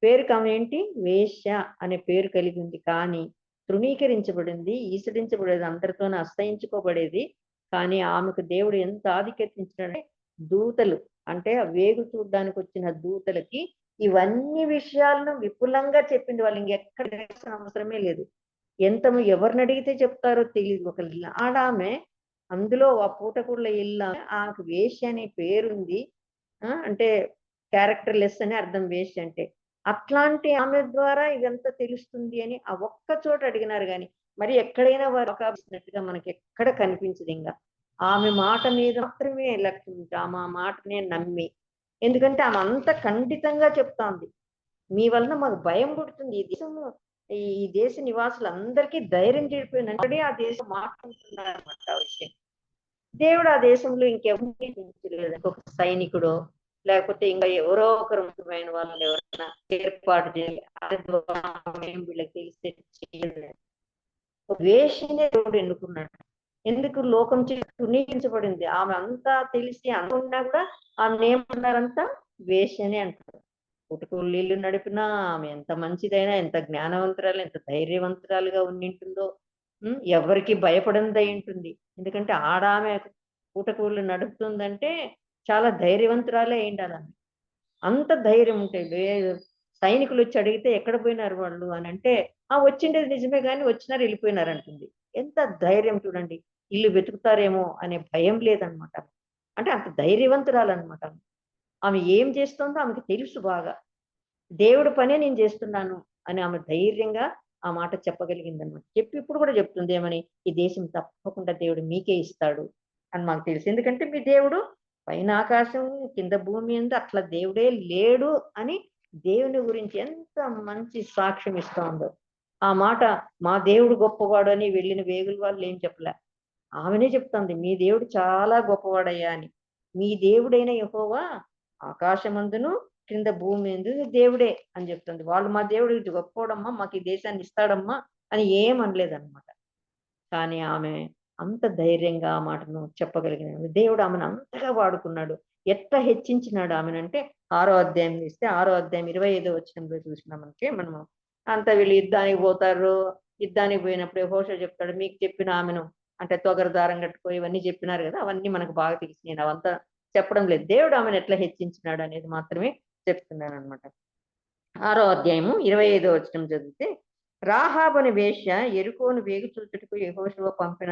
పేరుకి ఆమె ఏంటి వేశ్య అనే పేరు కలిగి ఉంది, కానీ తృణీకరించబడింది, ఈసడించబడేది, అందరితోనే అసహించుకోబడేది. కానీ ఆమెకు దేవుడు ఎంత ఆధిక్యతించాడంటే దూతలు అంటే ఆ వేగు చూడడానికి వచ్చిన దూతలకి ఇవన్నీ విషయాలను విపులంగా చెప్పింది. వాళ్ళు ఇంకెక్కడ తెలిసిన అవసరమే లేదు. ఎవరిని అడిగితే చెప్తారో తెలియదు. ఒక ఆడామె అందులో ఆ పూటకూళ్ళ ఇల్లు ఆమెకు వేశ్య అనే పేరుంది. అంటే క్యారెక్టర్ లెస్ అని అర్థం వేశ్య అంటే. అట్లాంటి ఆమె ద్వారా ఇదంతా తెలుస్తుంది అని ఆ ఒక్క చోట అడిగినారు కానీ మరి ఎక్కడైనా వారు అవకాశించినట్టుగా మనకి ఎక్కడ కనిపించదు. ఇంకా ఆమె మాట మీద మాత్రమే లక్ష్యం ఉంది. ఆమె ఆ మాటనే నమ్మి, ఎందుకంటే ఆమె అంత ఖండితంగా చెప్తాంది. మీ వలన మాకు భయం పుడుతుంది. ఈ దేశ నివాసులందరికీ ధైర్యం చెడిపోయినప్పుడే ఆ దేశం మాట్లాడుతున్నారన్నమాట ఆ విషయం. దేవుడు ఆ దేశంలో ఇంకెవరిని పెంచలేదు. ఒక సైనికుడు లేకపోతే ఇంకా ఎవరో ఒకరు ముఖ్యమైన వాళ్ళు ఎవరైనా ఏర్పాటు చేయాలి. వీళ్ళకి తెలిస్తే చేయలేదు. వేషనే దేవుడు ఎన్నుకున్నాడు. ఎందుకు లోకం తునీకించబడింది. ఆమె అంతా తెలిసి అనుకున్నా కూడా ఆమె ఏమన్నారంతా వేషనే అంటారు. పుట్టుకూళ్ళు ఇల్లు నడిపినా ఆమె ఎంత మంచిదైనా, ఎంత జ్ఞానవంతురాలు, ఎంత ధైర్యవంతురాలుగా ఉండింటుందో, ఎవరికి భయపడిందై ఉంటుంది. ఎందుకంటే ఆడామె పూటకూళ్ళు నడుపుతుందంటే చాలా ధైర్యవంతురాలే అయిండాలని. అంత ధైర్యం ఉంటాయి. సైనికులు వచ్చి అడిగితే ఎక్కడ పోయినారు వాళ్ళు అని అంటే వచ్చిండేది నిజమే కానీ వచ్చినారు వెళ్ళిపోయినారు అంటుంది. ఎంత ధైర్యం చూడండి. ఇల్లు వెతుకుతారేమో అనే భయం లేదనమాట. అంటే అంత ధైర్యవంతురాలన్నమాట. ఆమె ఏం చేస్తుందో ఆమెకు తెలుసు బాగా. దేవుడి పనే నేను చేస్తున్నాను అని ఆమె ధైర్యంగా ఆ మాట చెప్పగలిగింది అనమాట. చెప్పి ఇప్పుడు కూడా చెప్తుంది ఏమని, ఈ దేశం తప్పకుండా దేవుడు మీకే ఇస్తాడు అని మాకు తెలుసు. ఎందుకంటే మీ దేవుడు పైన ఆకాశం కింద భూమి ఉంది, అట్లా దేవుడే లేడు అని దేవుని గురించి ఎంత మంచి సాక్ష్యం ఇస్తా ఉందో. ఆ మాట మా దేవుడు గొప్పవాడు అని వెళ్ళిన వేగుల వాళ్ళు ఏం చెప్పలే. ఆమెనే చెప్తుంది మీ దేవుడు చాలా గొప్పవాడయ్యా అని. మీ దేవుడైన యెహోవా ఆకాశమందును కింద భూమి ఎందు దేవుడే అని చెప్తుంది. వాళ్ళు మా దేవుడు ఇది గొప్పవాడమ్మా, మాకు ఈ దేశాన్ని ఇస్తాడమ్మా అని ఏమనలేదన్నమాట. కానీ ఆమె అంత ధైర్యంగా ఆ మాటను చెప్పగలిగిన దేవుడు ఆమెను అంతగా వాడుకున్నాడు. ఎట్లా హెచ్చించినాడు ఆమెనంటే 6వ అధ్యాయం తీస్తే 6వ అధ్యాయం 25వ వచనంలో చూసినామంటే మనము అంత వీళ్ళు యుద్ధానికి పోతారు. యుద్ధానికి పోయినప్పుడు యెహోషువ చెప్తాడు మీకు చెప్పిన ఆమెను అంటే తొగర దారం కట్టుకో ఇవన్నీ చెప్పినారు కదా, అవన్నీ మనకు బాగా తెలిసి నేను అవంతా చెప్పడం లేదు. దేవుడు ఆమెను ఎట్లా హెచ్చించినాడు అనేది మాత్రమే చెప్తున్నాను అనమాట. 6వ అధ్యాయము 25వ వచనం చదివితే రాహాబుని వేశ్య యెరికోను వేగు చూచుటకు యెహోషువ పంపిన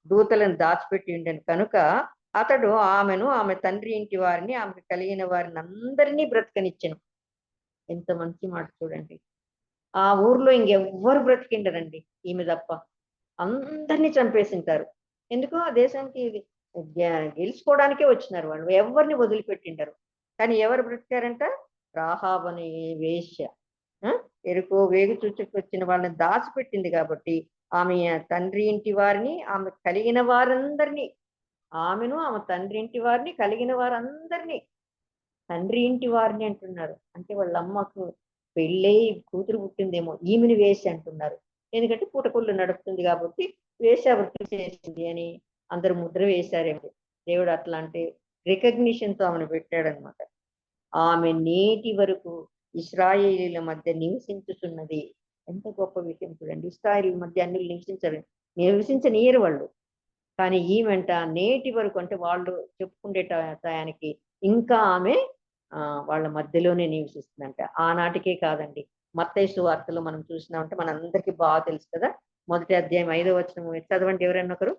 దూతలను దాచిపెట్టి ఉండెను కనుక అతడు ఆమెను ఆమె తండ్రి ఇంటి వారిని ఆమెకు కలిగిన వారిని అందరినీ బ్రతకనిచ్చెను. ఎంత మంచి మాట చూడండి. ఆ ఊర్లో ఇంకెవ్వరు బ్రతికిండరండి ఈమె తప్ప. అందరినీ చంపేసింటారు. ఎందుకు ఆ దేశానికి గెలుచుకోవడానికే వచ్చినారు వాళ్ళు. ఎవరిని వదిలిపెట్టిండరు. కానీ ఎవరు బ్రతికారంట? రాహాబు అనే వేశ్య ఎరుకో వేగు చూచుకు వచ్చిన వాళ్ళని దాచిపెట్టింది కాబట్టి ఆమె తండ్రి ఇంటి వారిని ఆమె కలిగిన వారందరినీ, ఆమెను ఆమె తండ్రి ఇంటి వారిని కలిగిన వారందరినీ, తండ్రి ఇంటి వారిని అంటున్నారు. అంటే వాళ్ళ అమ్మకు పెళ్ళై కూతురు పుట్టిందేమో ఈమెను వేసి అంటున్నారు. ఎందుకంటే పూటకూళ్ళు నడుపుతుంది కాబట్టి వేశ్యావృత్తి చేసింది అని అందరు ముద్ర వేశారేమో. దేవుడు అట్లాంటి రికగ్నిషన్తో ఆమెను పెట్టాడనమాట. ఆమె నేటి వరకు ఇశ్రాయేలీల మధ్య నివసించుతున్నది. ఎంత గొప్ప విషయం చూడండి. ఇశ్రాయేలీల మధ్య అన్ని నివసించనీయరు వాళ్ళు. కానీ ఈమెంట నేటి వరకు అంటే వాళ్ళు చెప్పుకునే టయానికి ఇంకా ఆమె వాళ్ళ మధ్యలోనే నివసిస్తుందంట. ఆనాటికే కాదండి, మత్తయి సువార్తలో మనం చూసినామంటే మనందరికీ బాగా తెలుసు కదా. 1వ అధ్యాయం 5వ వచనం చదవండి ఎవరైనా ఒకరు.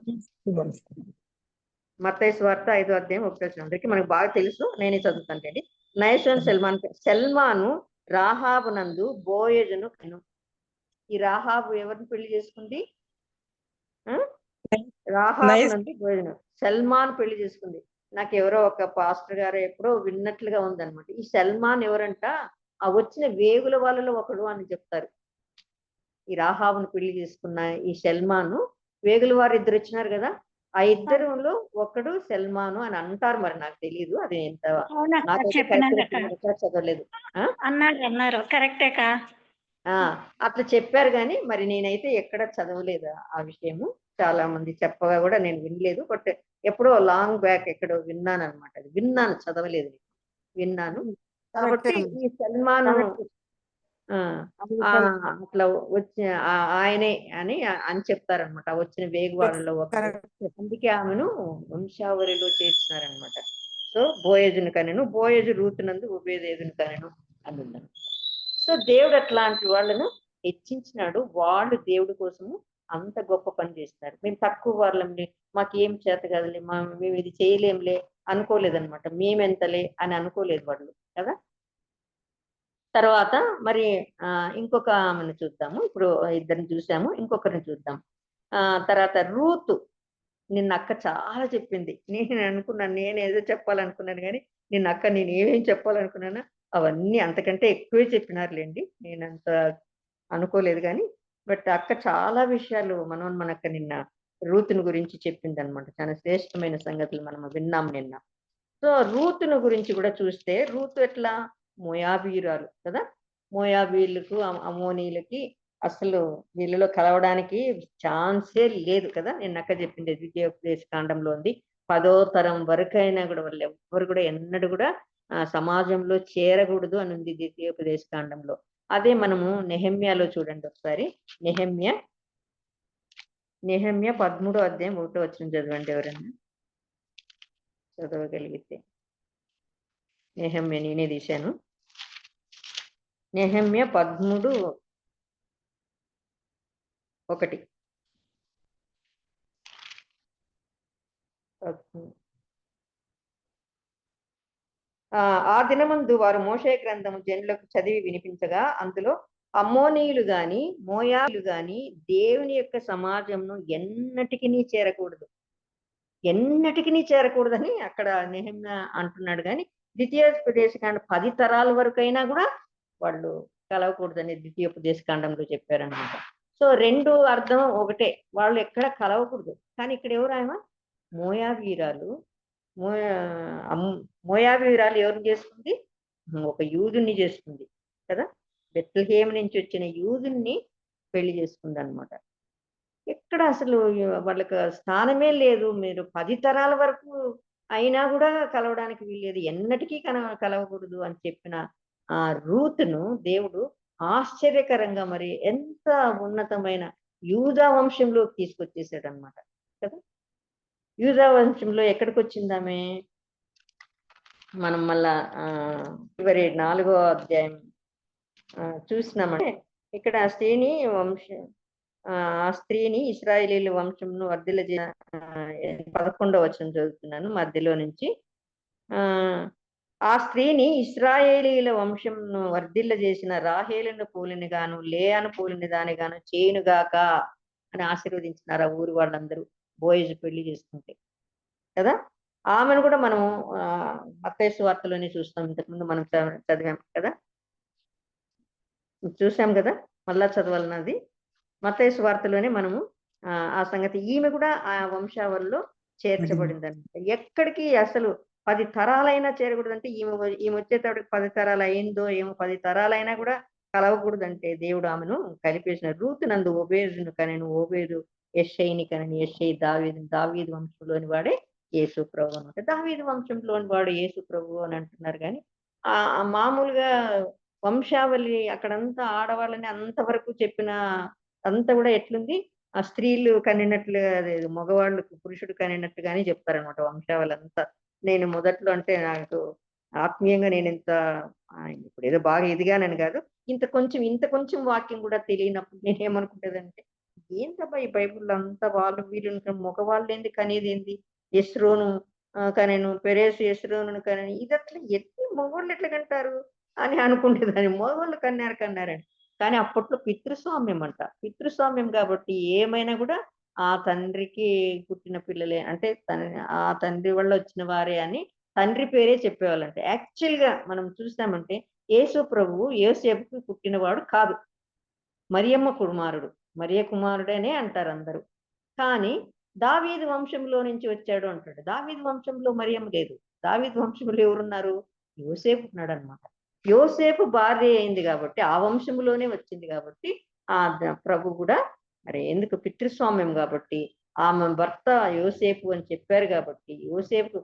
మత్తయి సువార్త 5వ అధ్యాయం 1వ వచనం అందరికీ మనకు బాగా తెలుసు, నేనే చదువుతానండి. నయసోన్ సల్మాను రాహాబు నందు బోయజును కను. ఈ రాహాబు ఎవరిని పెళ్లి చేసుకుంది? రాహాబు నందు బోయజును. సల్మాన్ పెళ్లి చేసుకుంది. నాకు ఎవరో ఒక పాస్టర్ గారు ఎప్పుడో విన్నట్లుగా ఉందన్నమాట. ఈ సల్మాన్ ఎవరంట? ఆ వచ్చిన వేగుల వాళ్ళలో ఒకడు అని చెప్తారు. ఈ రాహాబును పెళ్లి చేసుకున్న ఈ సల్మాను వేగుల వారు ఇద్దరు వచ్చినారు కదా, ఆ ఇద్దరులో ఒకడు సల్మాను అని అంటారు. మరి నాకు తెలియదు అది ఎంత, నాకైతే చదవలేదు. అన్నారు కరెక్టేకా? అట్లా చెప్పారు కానీ మరి నేనైతే ఎక్కడ చదవలేదు ఆ విషయము. చాలా మంది చెప్పగా కూడా నేను వినలేదు. బట్ ఎప్పుడో లాంగ్ బ్యాక్ ఎక్కడో విన్నాను అనమాట. అది విన్నాను, చదవలేదు, విన్నాను. కాబట్టి ఈ సల్మాను అట్లా వచ్చిన ఆయనే అని చెప్తారనమాట. వచ్చిన వేగువాళ్ళలో ఒకరు. అందుకే ఆమెను వంశావళిలో చేర్చినారనమాట. సో బోయజును కనెను, బోయజు రూతునందు ఉబేదేదును కనెను అని ఉందన్నమాట. సో దేవుడు అట్లాంటి వాళ్ళను హెచ్చించినాడు. వాళ్ళు దేవుడి కోసము అంత గొప్ప పని చేస్తున్నారు. మేము తక్కువ వాళ్ళంలే, మాకేం చేత కదలే, మేము ఇది చేయలేంలే అనుకోలేదన్నమాట. మేమెంతలే అని అనుకోలేదు వాళ్ళు కదా. తర్వాత మరి ఇంకొక ఆమెను చూద్దాము. ఇప్పుడు ఇద్దరిని చూసాము, ఇంకొకరిని చూద్దాం. తర్వాత రూతు. నిన్న అక్క చాలా చెప్పింది. నేను అనుకున్నాను, నేను ఏదో చెప్పాలనుకున్నాను కానీ నిన్న అక్క నేను ఏమేం చెప్పాలనుకున్నానో అవన్నీ అంతకంటే ఎక్కువే చెప్పినారులేండి. నేను అంత అనుకోలేదు కానీ బట్ అక్క చాలా విషయాలు మనక్క నిన్న రూతుని గురించి చెప్పింది అనమాట. చాలా శ్రేష్టమైన సంగతులు మనం విన్నాం నిన్న. సో రూతుని గురించి కూడా చూస్తే, రూతు ఎట్లా మోయాబీయురాలు కదా. మోయాబీయులకు అమోనీలకి అసలు వీళ్ళలో కలవడానికి ఛాన్సే లేదు కదా. నేను అక్క చెప్పింది ద్వితీయోపదేశ కాండంలో ఉంది. 10వ తరం వరకైనా కూడా వాళ్ళు ఎవ్వరు కూడా ఎన్నడూ కూడా సమాజంలో చేరకూడదు అని ఉంది ద్వితీయోపదేశ కాండంలో. అదే మనము నెహెమ్యాలో చూడండి ఒకసారి. నెహెమ్య 13వ అధ్యాయం 1వ వచనం చదవండి ఎవరన్నా చదవగలిగితే. నెహెమ్య నేనే తీశాను. నెహెమ్య 13:1. ఆ దినమందు వారు మోషే గ్రంథము జనులకు చదివి వినిపించగా అందులో అమ్మోనీయులు గాని మోయాబీయులు గాని దేవుని యొక్క సమాజంను ఎన్నటికి చేరకూడదు, ఎన్నటికి చేరకూడదని అక్కడ నెహెమ్య అంటున్నాడు. కానీ ద్వితీయోపదేశకాండం 10 తరాల వరకైనా కూడా వాళ్ళు కలవకూడదని ద్వితీయోపదేశకాండంలో చెప్పారనమాట. సో రెండు అర్థం ఒకటే, వాళ్ళు ఎక్కడ కలవకూడదు. కానీ ఇక్కడ ఎవరు ఆమె? మోయాబీయురాలు. మోయాబీయురాలు ఎవరిని చేసుకుంది? ఒక యూదుని చేసుకుంది కదా. బెత్లెహేము నుంచి వచ్చిన యూదుని పెళ్లి చేసుకుంది అనమాట. ఎక్కడ అసలు వాళ్ళకి స్థానమే లేదు. మీరు 10 తరాల వరకు అయినా కూడా కలవడానికి వీల్లేదు, ఎన్నటికీ కలవకూడదు అని చెప్పిన ఆ రూతును దేవుడు ఆశ్చర్యకరంగా మరి ఎంత ఉన్నతమైన యూదా వంశంలోకి తీసుకొచ్చేసాడు అనమాట కదా. యూదా వంశంలో ఎక్కడికి వచ్చిందామే? మనం మళ్ళా చివరి 4వ అధ్యాయం చూసినామంటే ఇక్కడ ఆ స్త్రీని ఇశ్రాయేలీల వంశంను వర్ధిల్ల 11వ వచనం చదువుతున్నాను మధ్యలో నుంచి. ఆ స్త్రీని ఇశ్రాయేలీల వంశంను వర్ధిల్ల చేసిన రాహేలును పోలిని గాను లేయాను పోలిని దాని గాను చేయునుగాక అని ఆశీర్వదించినారు ఆ ఊరు వాళ్ళందరూ బోయజు పెళ్లి చేసుకుంటే కదా. ఆమెను కూడా మనము మత్తయి సువార్తలోనే చూస్తాం. ఇంతకుముందు మనం చదివాం కదా, చూసాం కదా. మళ్ళా చదవాలన్నది మత్తయి సువార్తలోనే మనము ఆ సంగతి. ఈమె కూడా ఆ వంశావళిలో చేర్చబడింది అనమాట. ఎక్కడికి అసలు 10 తరాలైనా చేరకూడదంటే ఈమె వచ్చేటప్పటికి 10 తరాలు అయిందో ఏమో, 10 తరాలైనా కూడా కలవకూడదంటే దేవుడు ఆమెను కలిపేసిన. రూతు నందు ఓబేదును కనెను, ఓబేదు యెష్షయిని కనెను, యెష్షయి దావీదు వంశంలోని వాడే యేసు ప్రభు అనమాట. దావీదు వంశంలోని వాడు యేసు ప్రభు అని అంటున్నారు. కానీ మామూలుగా వంశావళి అక్కడంతా ఆడవాళ్ళని అంతవరకు చెప్పిన అంతా కూడా ఎట్లుంది, ఆ స్త్రీలు కనినట్లుగా అదే మగవాళ్ళు పురుషుడు కనినట్టుగానే చెప్తారనమాట వంశావళంతా. నేను మొదట్లో అంటే నాకు ఆత్మీయంగా నేను ఇంత ఇప్పుడు ఏదో బాగా ఎదిగానని కాదు, ఇంత కొంచెం వాక్యం కూడా తెలియనప్పుడు నేనేమనుకుంటేదంటే, ఏంటబ్బా ఈ బైబిల్లో అంతా వాళ్ళు వీళ్ళు మగవాళ్ళు ఏంది కనేది ఏంది, ఎస్రోను కనెను, పెరేసు ఎస్రోను కనెను, ఇదట్లా ఎన్ని మగవాళ్ళు ఎట్లా కంటారు అని అనుకుంటేదాన్ని. మగవాళ్ళు కన్నారని. కానీ అప్పట్లో పితృస్వామ్యం అంట. పితృస్వామ్యం కాబట్టి ఏమైనా కూడా ఆ తండ్రికి పుట్టిన పిల్లలే అంటే ఆ తండ్రి వల్ల వచ్చిన వారే అని తండ్రి పేరే చెప్పేవాళ్ళంట. యాక్చువల్‌గా మనం చూసామంటే యేసు ప్రభువు యోసేపుకి పుట్టినవాడు కాదు. మరియమ్మ కుమారుడు. మరియ కుమారుడనే అంటారు అందరూ. కానీ దావీదు వంశంలో నుంచి వచ్చాడు అంటాడు. దావీదు వంశంలో మరియమ్మ లేదు. దావీదు వంశంలో ఎవరున్నారు? యోసేపు ఉన్నాడన్నమాట. యోసేపు భార్య అయింది కాబట్టి ఆ వంశంలోనే వచ్చింది కాబట్టి ఆ ప్రభు కూడా మరి ఎందుకు పితృస్వామ్యం కాబట్టి ఆమె భర్త యోసేపు అని చెప్పారు కాబట్టి యోసేపు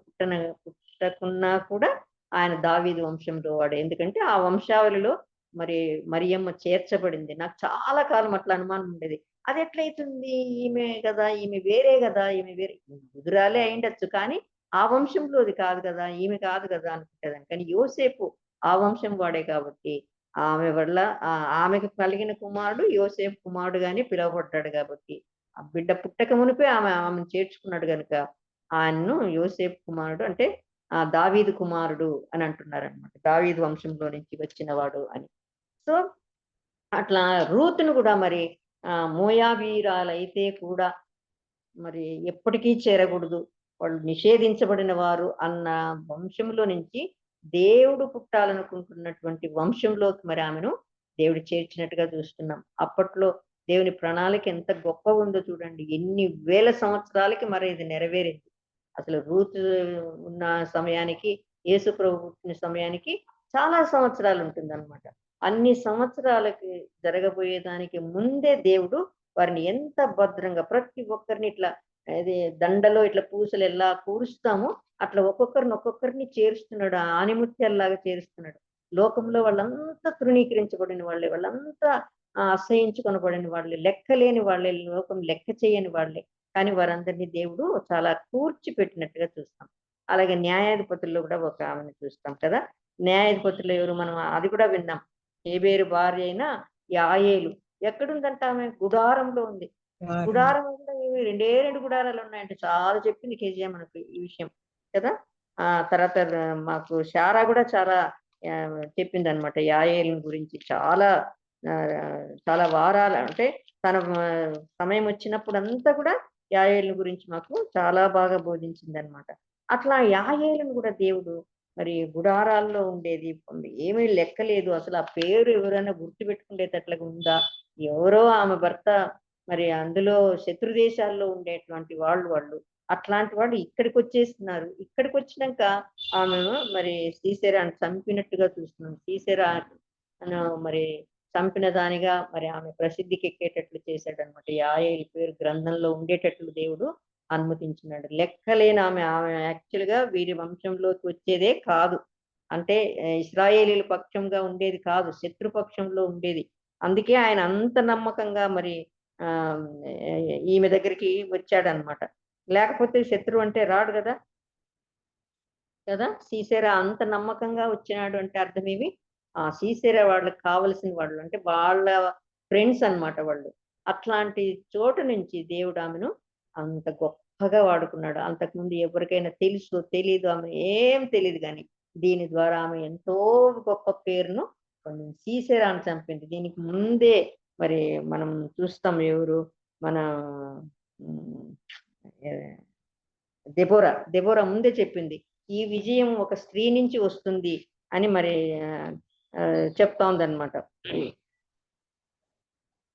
పుట్టకున్నా కూడా ఆయన దావీదు వంశంలో వాడు. ఎందుకంటే ఆ వంశావళిలో మరి మరియమ్మ చేర్చబడింది. నాకు చాలా కాలం అట్లా అనుమానం ఉండేది. అది ఎట్లయితుంది? ఈమె కదా, ఈమె వేరే కదా, ఈమె వేరే ముదురాలే అయిండొచ్చు కానీ ఆ వంశంలోది కాదు కదా, ఈమె కాదు కదా అనుకుంటేదాన్ని. కానీ యోసేపు ఆ వంశం వాడే కాబట్టి ఆమె వల్ల ఆమెకు కలిగిన కుమారుడు యోసేపు కుమారుడుగానే పిలువబడ్డాడు కాబట్టి ఆ బిడ్డ పుట్టక మునిపే ఆమెను చేర్చుకున్నాడు కనుక ఆయన్ను యోసేపు కుమారుడు అంటే దావీదు కుమారుడు అని అంటున్నారనమాట. దావీదు వంశంలో నుంచి వచ్చినవాడు అని. సో అట్లా రూతును కూడా మరి మోయాబీరాలైతే కూడా మరి ఎప్పటికీ చేరకూడదు, వాళ్ళు నిషేధించబడిన వారు అన్న వంశంలో నుంచి దేవుడు పుట్టాలనుకుంటున్నటువంటి వంశంలోకి మరి ఆమెను దేవుడు చేర్చినట్టుగా చూస్తున్నాం. అప్పట్లో దేవుని ప్రణాళిక ఎంత గొప్పగా ఉందో చూడండి. ఎన్ని వేల సంవత్సరాలకి మరి ఇది నెరవేరింది. అసలు రూతు ఉన్న సమయానికి యేసు ప్రభు పుట్టిన సమయానికి చాలా సంవత్సరాలు ఉంటుందన్నమాట. అన్ని సంవత్సరాలకి జరగబోయేదానికి ముందే దేవుడు వారిని ఎంత భద్రంగా ప్రతి ఒక్కరిని ఇట్లా అది దండలో ఇట్లా పూసలు ఎలా కూరుస్తామో అట్లా ఒక్కొక్కరిని చేరుస్తున్నాడు. ఆనిముత్యాల్లాగా చేరుస్తున్నాడు. లోకంలో వాళ్ళంతా తృణీకరించబడిన వాళ్ళే, వాళ్ళంతా అసహించుకొనబడిన వాళ్ళే, లెక్కలేని వాళ్ళే, లోకం లెక్క చేయని వాళ్ళే. కానీ వారందరినీ దేవుడు చాలా కూర్చిపెట్టినట్టుగా చూస్తాం. అలాగే న్యాయాధిపతుల్లో కూడా ఒక ఆమెను చూస్తాం కదా. న్యాయాధిపతులు ఎవరు? మనం అది కూడా విన్నాం. హేబేరు భార్య అయిన యాయేలు ఎక్కడుందంట? ఆమె గుడారంలో ఉంది. గుడారం కూడా రెండు గుడారాలు ఉన్నాయంటే చాలా చెప్పింది కేజీఎ మనకు ఈ విషయం కదా. తర్వాత మాకు శారా కూడా చాలా చెప్పింది అనమాట యాయేలు గురించి. చాలా వారాలు అంటే తన సమయం వచ్చినప్పుడు అంతా కూడా యాయేలు గురించి మాకు చాలా బాగా బోధించింది అనమాట. అట్లా యాయేలును కూడా దేవుడు మరి గుడారాల్లో ఉండేది, ఏమీ లెక్కలేదు. అసలు ఆ పేరు ఎవరైనా గుర్తుపెట్టుకునేటట్లుగా ఉందా? ఎవరో ఆమె భర్త మరి అందులో శత్రు దేశాల్లో ఉండేటువంటి వాళ్ళు అట్లాంటి వాళ్ళు ఇక్కడికి వచ్చేస్తున్నారు. ఇక్కడికి వచ్చినాక ఆమె మరి సీసెరాను చంపినట్టుగా చూస్తున్నాం. సీసెరా మరి చంపిన దానిగా మరి ఆమె ప్రసిద్ధికి ఎక్కేటట్లు చేశాడనమాట. యాయేలు పేరు గ్రంథంలో ఉండేటట్లు దేవుడు అనుమతించినాడు. లెక్కలేని ఆమె యాక్చువల్గా వీరి వంశంలోకి వచ్చేదే కాదు. అంటే ఇశ్రాయేలీల పక్షంగా ఉండేది కాదు, శత్రుపక్షంలో ఉండేది. అందుకే ఆయన అంత నమ్మకంగా మరి ఈమె దగ్గరికి వచ్చాడనమాట. లేకపోతే శత్రువు అంటే రాడు కదా. సీసెరా అంత నమ్మకంగా వచ్చినాడు అంటే అర్థం ఏమి? సీసెరా వాళ్ళకి కావలసిన వాళ్ళు అంటే వాళ్ళ ఫ్రెండ్స్ అన్నమాట వాళ్ళు. అట్లాంటి చోటు నుంచి దేవుడు ఆమెను అంత గొప్పగా వాడుకున్నాడు. అంతకుముందు ఎవరికైనా తెలుసు తెలీదు, ఆమె ఏం తెలియదు కానీ దీని ద్వారా ఆమె ఎంతో గొప్ప పేరును పొందింది. సీసెరాను చంపింది. దీనికి ముందే మరి మనం చూస్తాం ఎవరు మన దెబోరా ముందే చెప్పింది ఈ విజయం ఒక స్త్రీ నుంచి వస్తుంది అని మరి చెప్తా ఉందన్నమాట.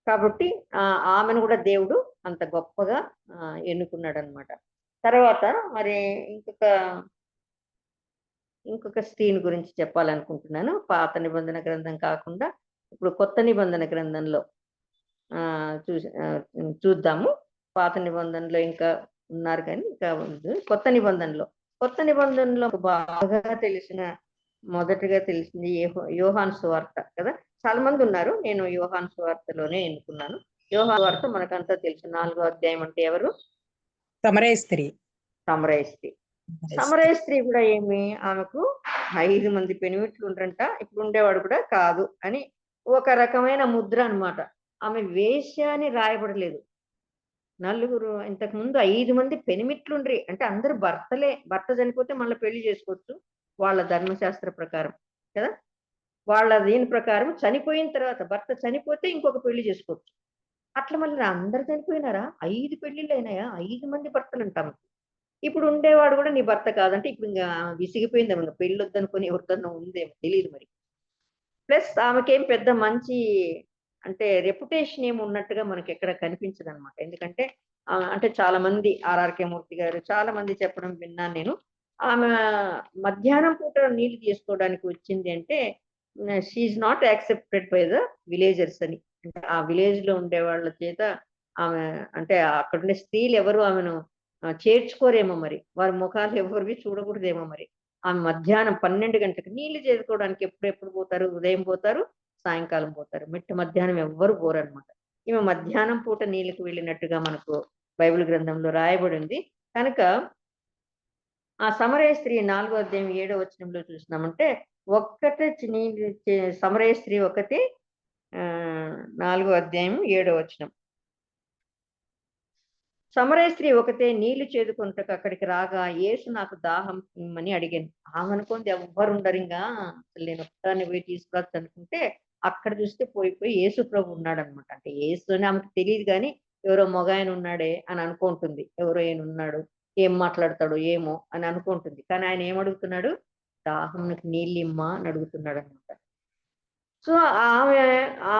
కాబట్టి ఆమెను కూడా దేవుడు అంత గొప్పగా ఎన్నుకున్నాడు అనమాట. తర్వాత మరి ఇంకొక స్త్రీని గురించి చెప్పాలనుకుంటున్నాను. పాత నిబంధన గ్రంథం కాకుండా ఇప్పుడు కొత్త నిబంధన గ్రంథంలో చూద్దాము. పాత నిబంధనలో ఇంకా ఉన్నారు కానీ ఇంకా కొత్త నిబంధనలో బాగా మొదటగా తెలిసింది యోహాను సువార్త కదా. చాలా మంది ఉన్నారు, నేను యోహాను సువార్తలోనే ఎన్నుకున్నాను. యోహాను వార్త మనకంతా తెలుసు. 4వ అధ్యాయం అంటే ఎవరు? సమరయ స్త్రీ. సమరయ స్త్రీ. సమరయ స్త్రీ కూడా ఏమి, ఆమెకు 5 మంది పెనిమిట్లు ఉండరంట, ఇప్పుడు ఉండేవాడు కూడా కాదు అని ఒక రకమైన ముద్ర అన్నమాట. ఆమె వేశ్య అని రాయబడలేదు. నలుగురు, ఇంతకు ముందు 5 మంది పెనిమిట్లుండ్రి అంటే అందరు భర్తలే. భర్త చనిపోతే మళ్ళీ పెళ్లి చేసుకోవచ్చు వాళ్ళ ధర్మశాస్త్ర ప్రకారం కదా. వాళ్ళ దీని ప్రకారం చనిపోయిన తర్వాత, భర్త చనిపోతే ఇంకొక పెళ్లి చేసుకోవచ్చు. అట్లా మళ్ళీ అందరు చనిపోయినారా? 5 పెళ్లిళ్ళు అయినాయా? 5 మంది భర్తలు అంటాము. ఇప్పుడు ఉండేవాడు కూడా నీ భర్త కాదంటే ఇప్పుడు ఇంకా విసిగిపోయిందేమో, ఇంకా పెళ్లి వద్దనుకొని ఎవరికన్నా ఉందేమో తెలియదు మరి. ప్లస్ ఆమెకేం పెద్ద మంచి అంటే రెప్యుటేషన్ ఏమి ఉన్నట్టుగా మనకి ఎక్కడ కనిపించదు అనమాట. ఎందుకంటే అంటే చాలా మంది ఆర్ఆర్కే మూర్తి గారు చాలా మంది చెప్పడం విన్నాను నేను. ఆమె మధ్యాహ్నం పూట నీళ్లు తీసుకోవడానికి వచ్చింది అంటే she's not accepted by the villagers అని. అంటే ఆ విలేజ్ లో ఉండే వాళ్ళ చేత ఆమె అంటే అక్కడ ఉండే స్త్రీలు ఎవరు ఆమెను చేర్చుకోరేమో మరి, వారి ముఖాలు ఎవరివి చూడకూడదేమో మరి. ఆమె మధ్యాహ్నం 12 గంటలకు నీళ్లు చేసుకోవడానికి ఎప్పుడెప్పుడు పోతారు? ఉదయం పోతారు, సాయంకాలం పోతారు. మిట్ట మధ్యాహ్నం ఎవ్వరు పోరనమాట. ఈమె మధ్యాహ్నం పూట నీళ్ళకి వెళ్ళినట్టుగా మనకు బైబిల్ గ్రంథంలో రాయబడి ఉంది. కనుక ఆ సమరయ స్త్రీ 4వ అధ్యాయం 7వ వచనంలో చూసినామంటే ఒక్కటే సమరయ స్త్రీ ఒకటి 4వ అధ్యాయం 7వ వచనం. సమరయ స్త్రీ ఒకతే నీళ్లు చేదుకొనుటకు అక్కడికి రాగా యేసు నాకు దాహం అని అడిగాను. ఆమె అనుకుంది ఎవ్వరు ఉండరు, ఇంకా అసలు నేను ఒక్కదాన్ని పోయి తీసుకురావచ్చు అనుకుంటే అక్కడ చూస్తే పోయి యేసు ప్రభు ఉన్నాడు అనమాట. అంటే యేసు అని ఆమెకు తెలియదు కానీ ఎవరో మొగాయన ఉన్నాడే అని అనుకుంటుంది. ఎవరో ఆయన ఉన్నాడు, ఏం మాట్లాడతాడో ఏమో అని అనుకుంటుంది. కానీ ఆయన ఏమడుగుతున్నాడు? దాహంకి నీళ్ళు ఇమ్మా అని అడుగుతున్నాడు అనమాట. సో ఆమె ఆ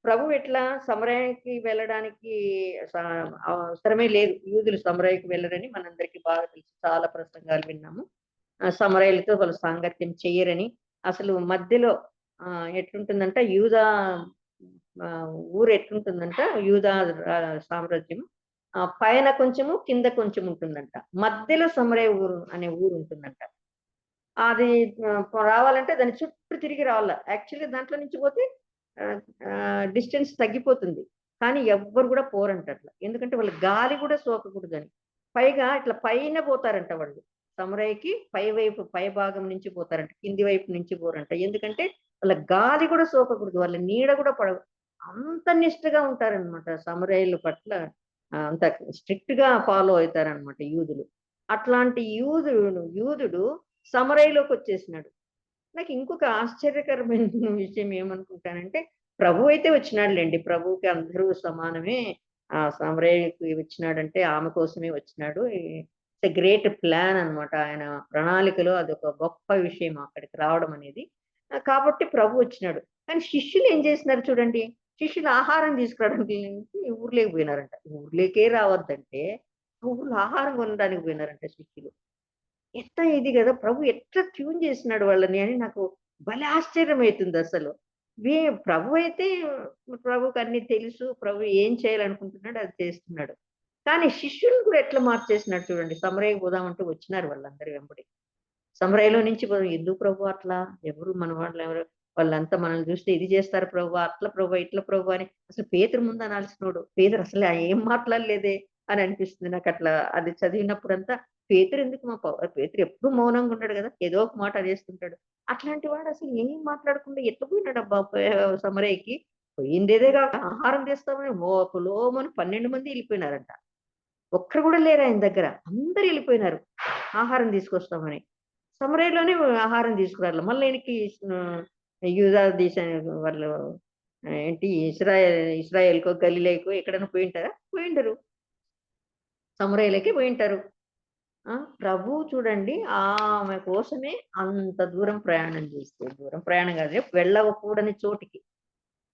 ప్రభు ఎట్లా సమరయకి వెళ్ళడానికి అవసరమే లేదు. యూదులు సమరయకి వెళ్ళరని మనందరికీ బాగా తెలుసు. చాలా ప్రసంగాలు విన్నాము. సమరయులతో వాళ్ళు సాంగత్యం చెయ్యరని. అసలు మధ్యలో ఎట్లుంటుందంట యూదా ఊరు ఎట్లుంటుందంట, యూదా సామ్రాజ్యం పైన కొంచెము కింద కొంచెం ఉంటుందంట. మధ్యలో సమరయ ఊరు అనే ఊరు ఉంటుందంట. అది రావాలంటే దాని చుట్టూ తిరిగి రావాల. యాక్చువల్లీ దాంట్లో నుంచి పోతే డిస్టెన్స్ తగ్గిపోతుంది. కానీ ఎవ్వరు కూడా పోరంట అట్లా. ఎందుకంటే వాళ్ళు గాలి కూడా సోకకూడదని. పైగా ఇట్లా పైన పోతారంట వాళ్ళు. సమరయ్యకి పై భాగం నుంచి పోతారంట, కింది వైపు నుంచి పోరంట. ఎందుకంటే వాళ్ళ గాలి కూడా సోకకూడదు, వాళ్ళ నీడ కూడా పడవు. అంత నిష్ఠగా ఉంటారనమాట సమరయ్యుల పట్ల. అంత స్ట్రిక్ట్ గా ఫాలో అవుతారనమాట యూదులు. అట్లాంటి యూదుడు సమరయ్యలోకి వచ్చేసినాడు. నాకు ఇంకొక ఆశ్చర్యకరమైన విషయం ఏమనుకుంటానంటే ప్రభు అయితే వచ్చినాడులేండి. ప్రభువుకి అందరూ సమానమే. ఆ సమరయ్యకి వచ్చినాడంటే ఆమె కోసమే వచ్చినాడు. ఇట్స్ ఎ గ్రేట్ ప్లాన్ అనమాట. ఆయన ప్రణాళికలో అదొక గొప్ప విషయం అక్కడికి రావడం అనేది. కాబట్టి ప్రభు వచ్చినాడు. కానీ శిష్యులు ఏం చేసినారు చూడండి. శిష్యులు ఆహారం తీసుకురావడానికి ఊర్లోకి పోయినారంట. ఊర్లోకే రావద్దంటే ఊర్లో ఆహారం కొనడానికి పోయినారంట శిష్యులు. ఎట్లా ఇది కదా, ప్రభు ఎట్లా ట్యూన్ చేసినాడు వాళ్ళని అని నాకు భలే ఆశ్చర్యం అవుతుంది అసలు. ప్రభు అయితే ప్రభుకి అన్ని తెలుసు, ప్రభు ఏం చేయాలనుకుంటున్నాడు అది చేస్తున్నాడు. కానీ శిష్యులను కూడా ఎట్లా మార్చేసినాడు చూడండి. సమరయ్యకి పోదామంటూ వచ్చినారు వాళ్ళందరూ వెంబడి. సమరయ్యలో నుంచి ఎందుకు ప్రభు అట్లా, ఎవరు మన వాళ్ళు ఎవరు, వాళ్ళంతా మనల్ని చూస్తే ఇది చేస్తారు ప్రభు, అట్లా ప్రభు ఇట్లా ప్రభు అని అసలు పేతురు ముందు అనాల్సినోడు. పేతురు అసలు ఏం మాట్లాడలేదే అని అనిపిస్తుంది నాకు. అట్లా అది చదివినప్పుడంతా పేతురు ఎందుకు పేతురు ఎప్పుడు మౌనంగా ఉన్నాడు కదా, ఏదో ఒక మాట అనేస్తుంటాడు. అట్లాంటి వాడు అసలు ఏం మాట్లాడకుండా ఎట్లా పోయినాడు అబ్బా సమరయ్యకి. పోయిందేదే కాక ఆహారం తెస్తామని లోమని 12 మంది వెళ్ళిపోయినారంట. ఒక్కరు కూడా లేరు ఆయన దగ్గర, అందరు వెళ్ళిపోయినారు ఆహారం తీసుకొస్తామని. సమరయ్యలోనే ఆహారం తీసుకురాలి. మళ్ళీ ఆయనకి యూదా దేశానికి వాళ్ళు ఏంటి ఇస్రాయేల్కో గలిలేకో ఎక్కడైనా పోయింటారా? పోయిండరు, సమరయ్యలకి పోయింటారు. ప్రభు చూడండి ఆమె కోసమే అంత దూరం ప్రయాణం చేస్తే, దూరం ప్రయాణం కాదు వెళ్ళకూడని చోటికి.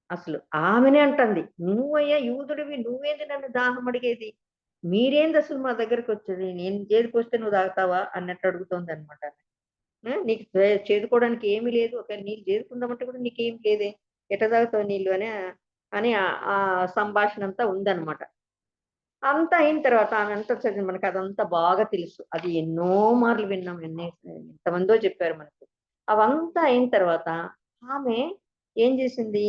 అసలు ఆమెనే అంటుంది, నువ్వయ్యా యూదుడివి, నువ్వేంది నన్ను దాహం అడిగేది, మీరేంది అసలు మా దగ్గరకు వచ్చేది, నేను చేదుకొస్తే నువ్వు తాగుతావా అన్నట్టు అడుగుతోంది అనమాట. నీకు చేదుకోవడానికి ఏమీ లేదు, ఒకవేళ నీళ్ళు చేదుకుందామంటే కూడా నీకేం లేదే, ఎట్లా తాగుతావు నీళ్ళు అని ఆ సంభాషణ అంతా ఉందన్నమాట. అంతా అయిన తర్వాత ఆమె అంతా చదివి మనకి అదంతా బాగా తెలుసు. అది ఎన్నో మార్లు విన్నాం, ఎంతమందో చెప్పారు మనకు. అవంతా అయిన తర్వాత ఆమె ఏం చేసింది?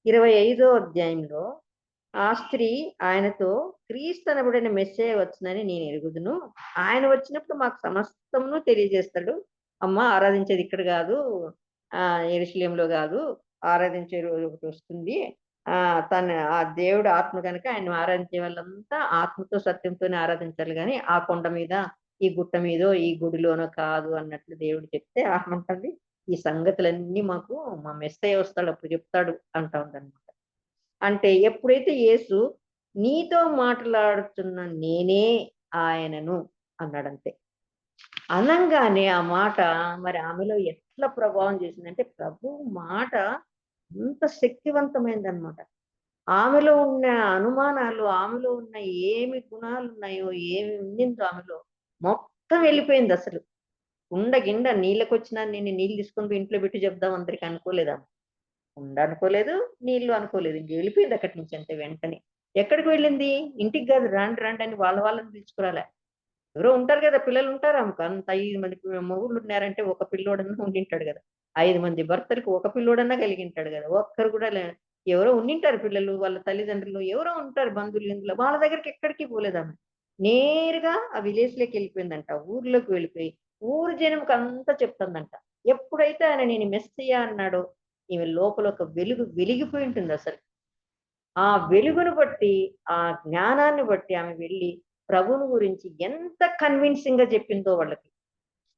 25వ అధ్యాయంలో ఆ స్త్రీ ఆయనతో క్రీస్తు అనబడిన మెస్సయ్య వచ్చునని నేను ఎరుగుదును. ఆయన వచ్చినప్పుడు మాకు సమస్తమును తెలియజేస్తాడు. అమ్మ ఆరాధించేది ఇక్కడ కాదు, యెరూషలేములో కాదు, ఆరాధించే రోజు ఒకటి వస్తుంది. ఆ దేవుడు ఆత్మ కనుక ఆయన ఆరాధించే వాళ్ళంతా ఆత్మతో సత్యంతోనే ఆరాధించాలి, కానీ ఆ కొండ మీద, ఈ గుట్ట మీదో, ఈ గుడిలోనో కాదు అన్నట్లు దేవుడు చెప్తే ఆమంటుంది ఈ సంగతులన్నీ మాకు మా మెస్సయ్య వస్తాడు అప్పుడు చెప్తాడు అంటా ఉందన్నమాట. అంటే ఎప్పుడైతే యేసు నీతో మాట్లాడుతున్న నేనే ఆయనను అన్నాడంతే. అనంగానే ఆ మాట మరి ఆమెలో ఎట్లా ప్రభావం చేసిందంటే, ప్రభు మాట అంత శక్తివంతమైందనమాట. ఆమెలో ఉన్న అనుమానాలు, ఆమెలో ఉన్న ఏమి గుణాలు ఉన్నాయో, ఏమి ఉండిందో ఆమెలో మొత్తం వెళ్ళిపోయింది అసలు. కుండ గిండ నీళ్ళకొచ్చినా నేను నీళ్ళు తీసుకొని పోయి ఇంట్లో పెట్టి చెప్దాం అందరికి అనుకోలేదా? ఉండనుకోలేదు, నీళ్ళు అనుకోలేదు. ఇంక వెళ్ళిపోయింది అక్కడి నుంచి అంతే వెంటనే. ఎక్కడికి వెళ్ళింది? ఇంటికి కాదు, రాండి రాండి అని వాళ్ళని పిలుచుకురాలే. ఎవరో ఉంటారు కదా, పిల్లలు ఉంటారు ఆమెకు. అంత 5 మంది మొగుళ్ళు ఉన్నారంటే ఒక పిల్లోడన్నా ఉండింటాడు కదా. 5 మంది భర్తలకు ఒక పిల్లోడన్నా కలిగింటాడు కదా. ఒక్కరు కూడా ఎవరో ఉండింటారు పిల్లలు, వాళ్ళ తల్లిదండ్రులు ఎవరో ఉంటారు బంధువులు ఇందులో. వాళ్ళ దగ్గరికి ఎక్కడికి పోలేదు ఆమె. నేరుగా ఆ విలేజ్ లోకి వెళ్ళిపోయిందంట. ఊర్లోకి వెళ్ళిపోయి ఊరు జనంకి అంతా చెప్తుందంట. ఎప్పుడైతే ఆయన నేను మెస్సియా అన్నాడో ఈమె లోపల ఒక వెలుగు వెలిగిపోయి ఉంటుంది అసలు. ఆ వెలుగును బట్టి, ఆ జ్ఞానాన్ని బట్టి ఆమె వెళ్ళి ప్రభువుని గురించి ఎంత కన్విన్సింగ్ గా చెప్పిందో వాళ్ళకి.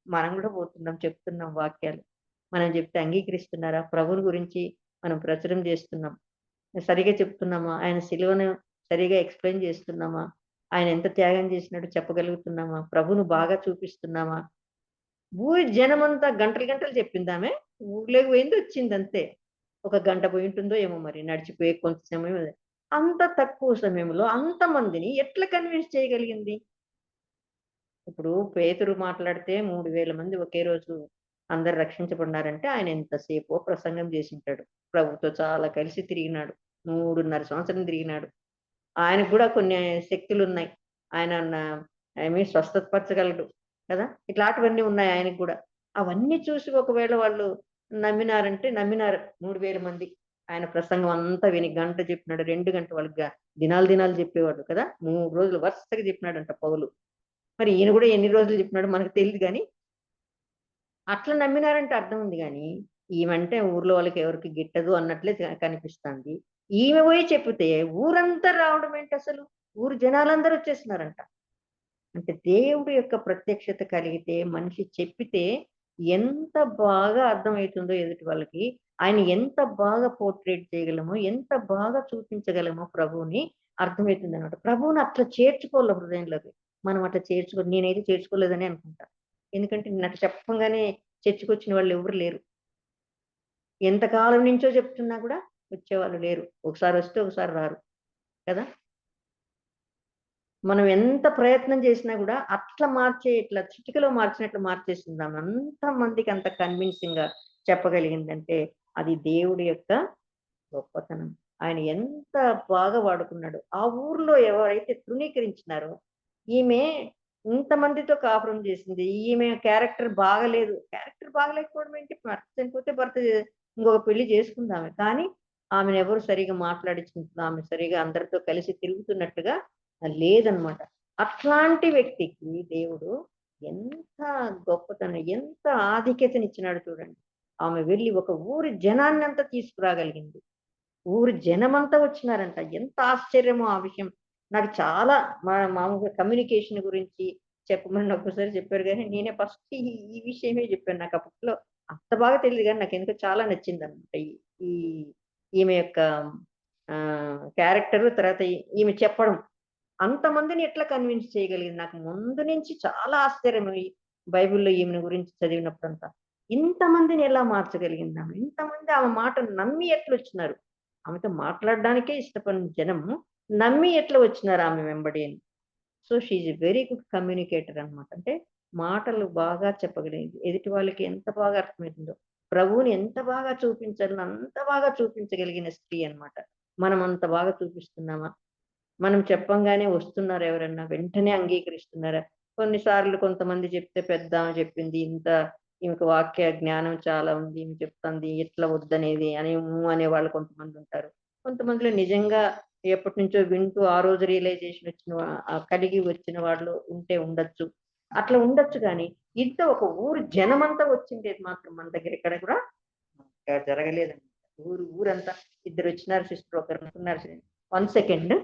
మనం కూడా పోతున్నాం, చెప్తున్నాం వాక్యాలు. మనం చెప్తే అంగీకరిస్తున్నారా? ప్రభువుని గురించి మనం ప్రచురం చేస్తున్నాం, సరిగా చెప్తున్నామా? ఆయన సిలువను సరిగా ఎక్స్ప్లెయిన్ చేస్తున్నామా? ఆయన ఎంత త్యాగం చేసినట్టు చెప్పగలుగుతున్నామా? ప్రభువును బాగా చూపిస్తున్నామా? ఊరి జనమంతా గంటలు గంటలు చెప్పిందామె. ఊర్లోకి పోయింది వచ్చింది అంతే. ఒక గంట పోయి ఉంటుందో ఏమో మరి, నడిచిపోయే కొంత సమయం అదే. అంత తక్కువ సమయంలో అంతమందిని ఎట్లా కన్విన్స్ చేయగలిగింది? ఇప్పుడు పేతురు మాట్లాడితే 3000 మంది ఒకే రోజు అందరు రక్షించబడినారంటే ఆయన ఎంతసేపో ప్రసంగం చేసింటాడు. ప్రభుతో చాలా కలిసి తిరిగినాడు. 3.5 సంవత్సరం తిరిగినాడు. ఆయనకు కూడా కొన్ని శక్తులున్నాయి. ఆయన స్వస్థతపరచగలడు కదా! ఇట్లాంటివన్నీ ఉన్నాయి ఆయనకు కూడా. అవన్నీ చూసి ఒకవేళ వాళ్ళు నమ్మినారంటే నమ్మినారు 3000 మంది. ఆయన ప్రసంగం అంతా విని గంట చెప్పినాడు, 2 గంటలు వాళ్ళకి దినాలు దినాలు చెప్పేవాడు కదా! 3 రోజులు వరుసగా చెప్పినాడంట పౌలు. మరి ఈయన కూడా ఎన్ని రోజులు చెప్పినాడో మనకు తెలీదు గానీ, అట్లా నమ్మినారంటే అర్థం ఉంది గానీ, ఈమంటే ఊర్లో వాళ్ళకి ఎవరికి గిట్టదు అన్నట్లే కనిపిస్తాంది. ఈమె పోయి చెప్తే ఊరంతా రావడం ఏంటసలు? ఊరు జనాలందరూ వచ్చేసినారంట. అంటే దేవుడి యొక్క ప్రత్యక్షత కలిగితే, మనిషి చెప్పితే ఎంత బాగా అర్థమవుతుందో ఎదుటి వాళ్ళకి, ఆయన ఎంత బాగా పోర్ట్రేట్ చేయగలమో, ఎంత బాగా చూపించగలమో ప్రభువుని అర్థమవుతుందనమాట. ప్రభువుని అట్లా చేర్చుకోవాలి హృదయంలోకి. మనం అట్లా నేనైతే చేర్చుకోలేదని అనుకుంటా. ఎందుకంటే నేను అట్లా చెప్పంగానే చర్చకొచ్చిన వాళ్ళు ఎవరు లేరు. ఎంతకాలం నుంచో చెప్తున్నా కూడా వచ్చేవాళ్ళు లేరు. ఒకసారి వస్తే ఒకసారి రారు కదా! మనం ఎంత ప్రయత్నం చేసినా కూడా అట్లా ఇట్లా చిటికలో మార్చినట్లు మార్చేసింది ఆమె. అంతమందికి అంత కన్విన్సింగ్ గా చెప్పగలిగిందంటే అది దేవుడి యొక్క గొప్పతనం. ఆయన ఎంత బాగా వాడుకున్నాడు. ఆ ఊర్లో ఎవరైతే తృణీకరించినారో, ఈమె ఇంతమందితో కాపురం చేసింది. ఈమె క్యారెక్టర్ బాగలేదు. క్యారెక్టర్ బాగలేకపోవడం ఏంటి? భర్త చనిపోతే ఇంకొక పెళ్లి చేసుకుందామె. కానీ ఆమెను ఎవరు సరిగా మాట్లాడించుకుంటున్నా, ఆమె సరిగా అందరితో కలిసి తిరుగుతున్నట్టుగా లేదనమాట. అట్లాంటి వ్యక్తికి దేవుడు ఎంత గొప్పతనం, ఎంత ఆధిక్యతనిచ్చినాడు చూడండి. ఆమె వెళ్ళి ఒక ఊరి జనాన్నంతా తీసుకురాగలిగింది. ఊరి జనమంతా వచ్చినారంట. ఎంత ఆశ్చర్యమో ఆ విషయం. నాకు చాలా మామూలుగా కమ్యూనికేషన్ గురించి చెప్పమని ఒక్కసారి చెప్పారు గానీ, నేనే ఫస్ట్ ఈ విషయమే చెప్పాను. నాకు అప్పట్లో అంత బాగా తెలీదు గానీ, నాకెందుకో చాలా నచ్చిందనమాట. ఈ ఈ ఈమె యొక్క క్యారెక్టరు, తర్వాత ఈమె చెప్పడం. అంతమందిని ఎట్లా కన్విన్స్ చేయగలిగింది? నాకు ముందు నుంచి చాలా ఆశ్చర్యం ఈ బైబిల్‌లో ఈమెను గురించి చదివినప్పుడంతా. ఇంతమందిని ఎలా మార్చగలిగింది ఆమె? ఇంతమంది ఆమె మాట నమ్మి ఎట్లొచ్చినారు? ఆమెతో మాట్లాడడానికే ఇష్టపడిన జనము నమ్మి ఎట్లా వచ్చినారు ఆమె వెంబడి అని. So, she is a very good communicator అన్నమాట. అంటే మాటలు బాగా చెప్పగలిగింది. ఎదుటి వాళ్ళకి ఎంత బాగా అర్థమవుతుందో, ప్రభువుని ఎంత బాగా చూపించాలో అంత బాగా చూపించగలిగిన స్త్రీ అన్నమాట. మనం అంత బాగా చూపిస్తున్నామా? మనం చెప్పంగానే వస్తున్నారా ఎవరన్నా? వెంటనే అంగీకరిస్తున్నారా? కొన్నిసార్లు కొంతమంది చెప్తే పెద్దామె చెప్పింది ఇంత, ఈమెకు వాక్య జ్ఞానం చాలా ఉంది, ఈమె చెప్తుంది ఎట్లా వద్దనేది అని అనేవాళ్ళు కొంతమంది ఉంటారు. కొంతమందిలో నిజంగా ఎప్పటి నుంచో వింటూ ఆ రోజు రియలైజేషన్ కలిగి వచ్చిన వాళ్ళు ఉంటే ఉండొచ్చు, అట్లా ఉండొచ్చు. కానీ ఇంత ఒక ఊరు జనమంతా వచ్చిండేది మాత్రం మన దగ్గర ఇక్కడ కూడా జరగలేదండి. ఊరంతా ఇద్దరు వచ్చినారు సిస్టర్, ఒకరు ఉన్నారు. 1 సెకండ్.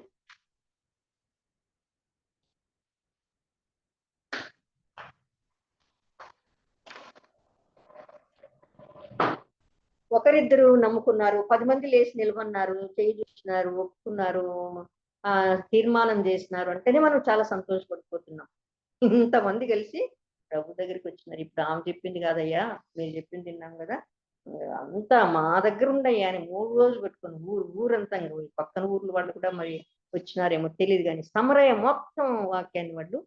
ఒకరిద్దరు నమ్ముకున్నారు, 10 మంది లేచి నిలబడినారు, చేయి చూసినారు, ఒప్పుకున్నారు, తీర్మానం చేసినారు అంటేనే మనం చాలా సంతోషపడిపోతున్నాం. ఇంతమంది కలిసి ప్రభు దగ్గరికి వచ్చినారు. ఇప్పుడు ఆమె చెప్పింది కాదయ్యా, మీరు చెప్పింది తిన్నాం కదా, అంతా మా దగ్గర ఉండయ్యా అని 3 రోజులు పెట్టుకుని ఊరంతా పక్కన ఊర్ల వాళ్ళు కూడా మరి వచ్చినారేమో తెలియదు, కానీ సమరయ మొత్తం వాక్యాన్ని వాళ్ళు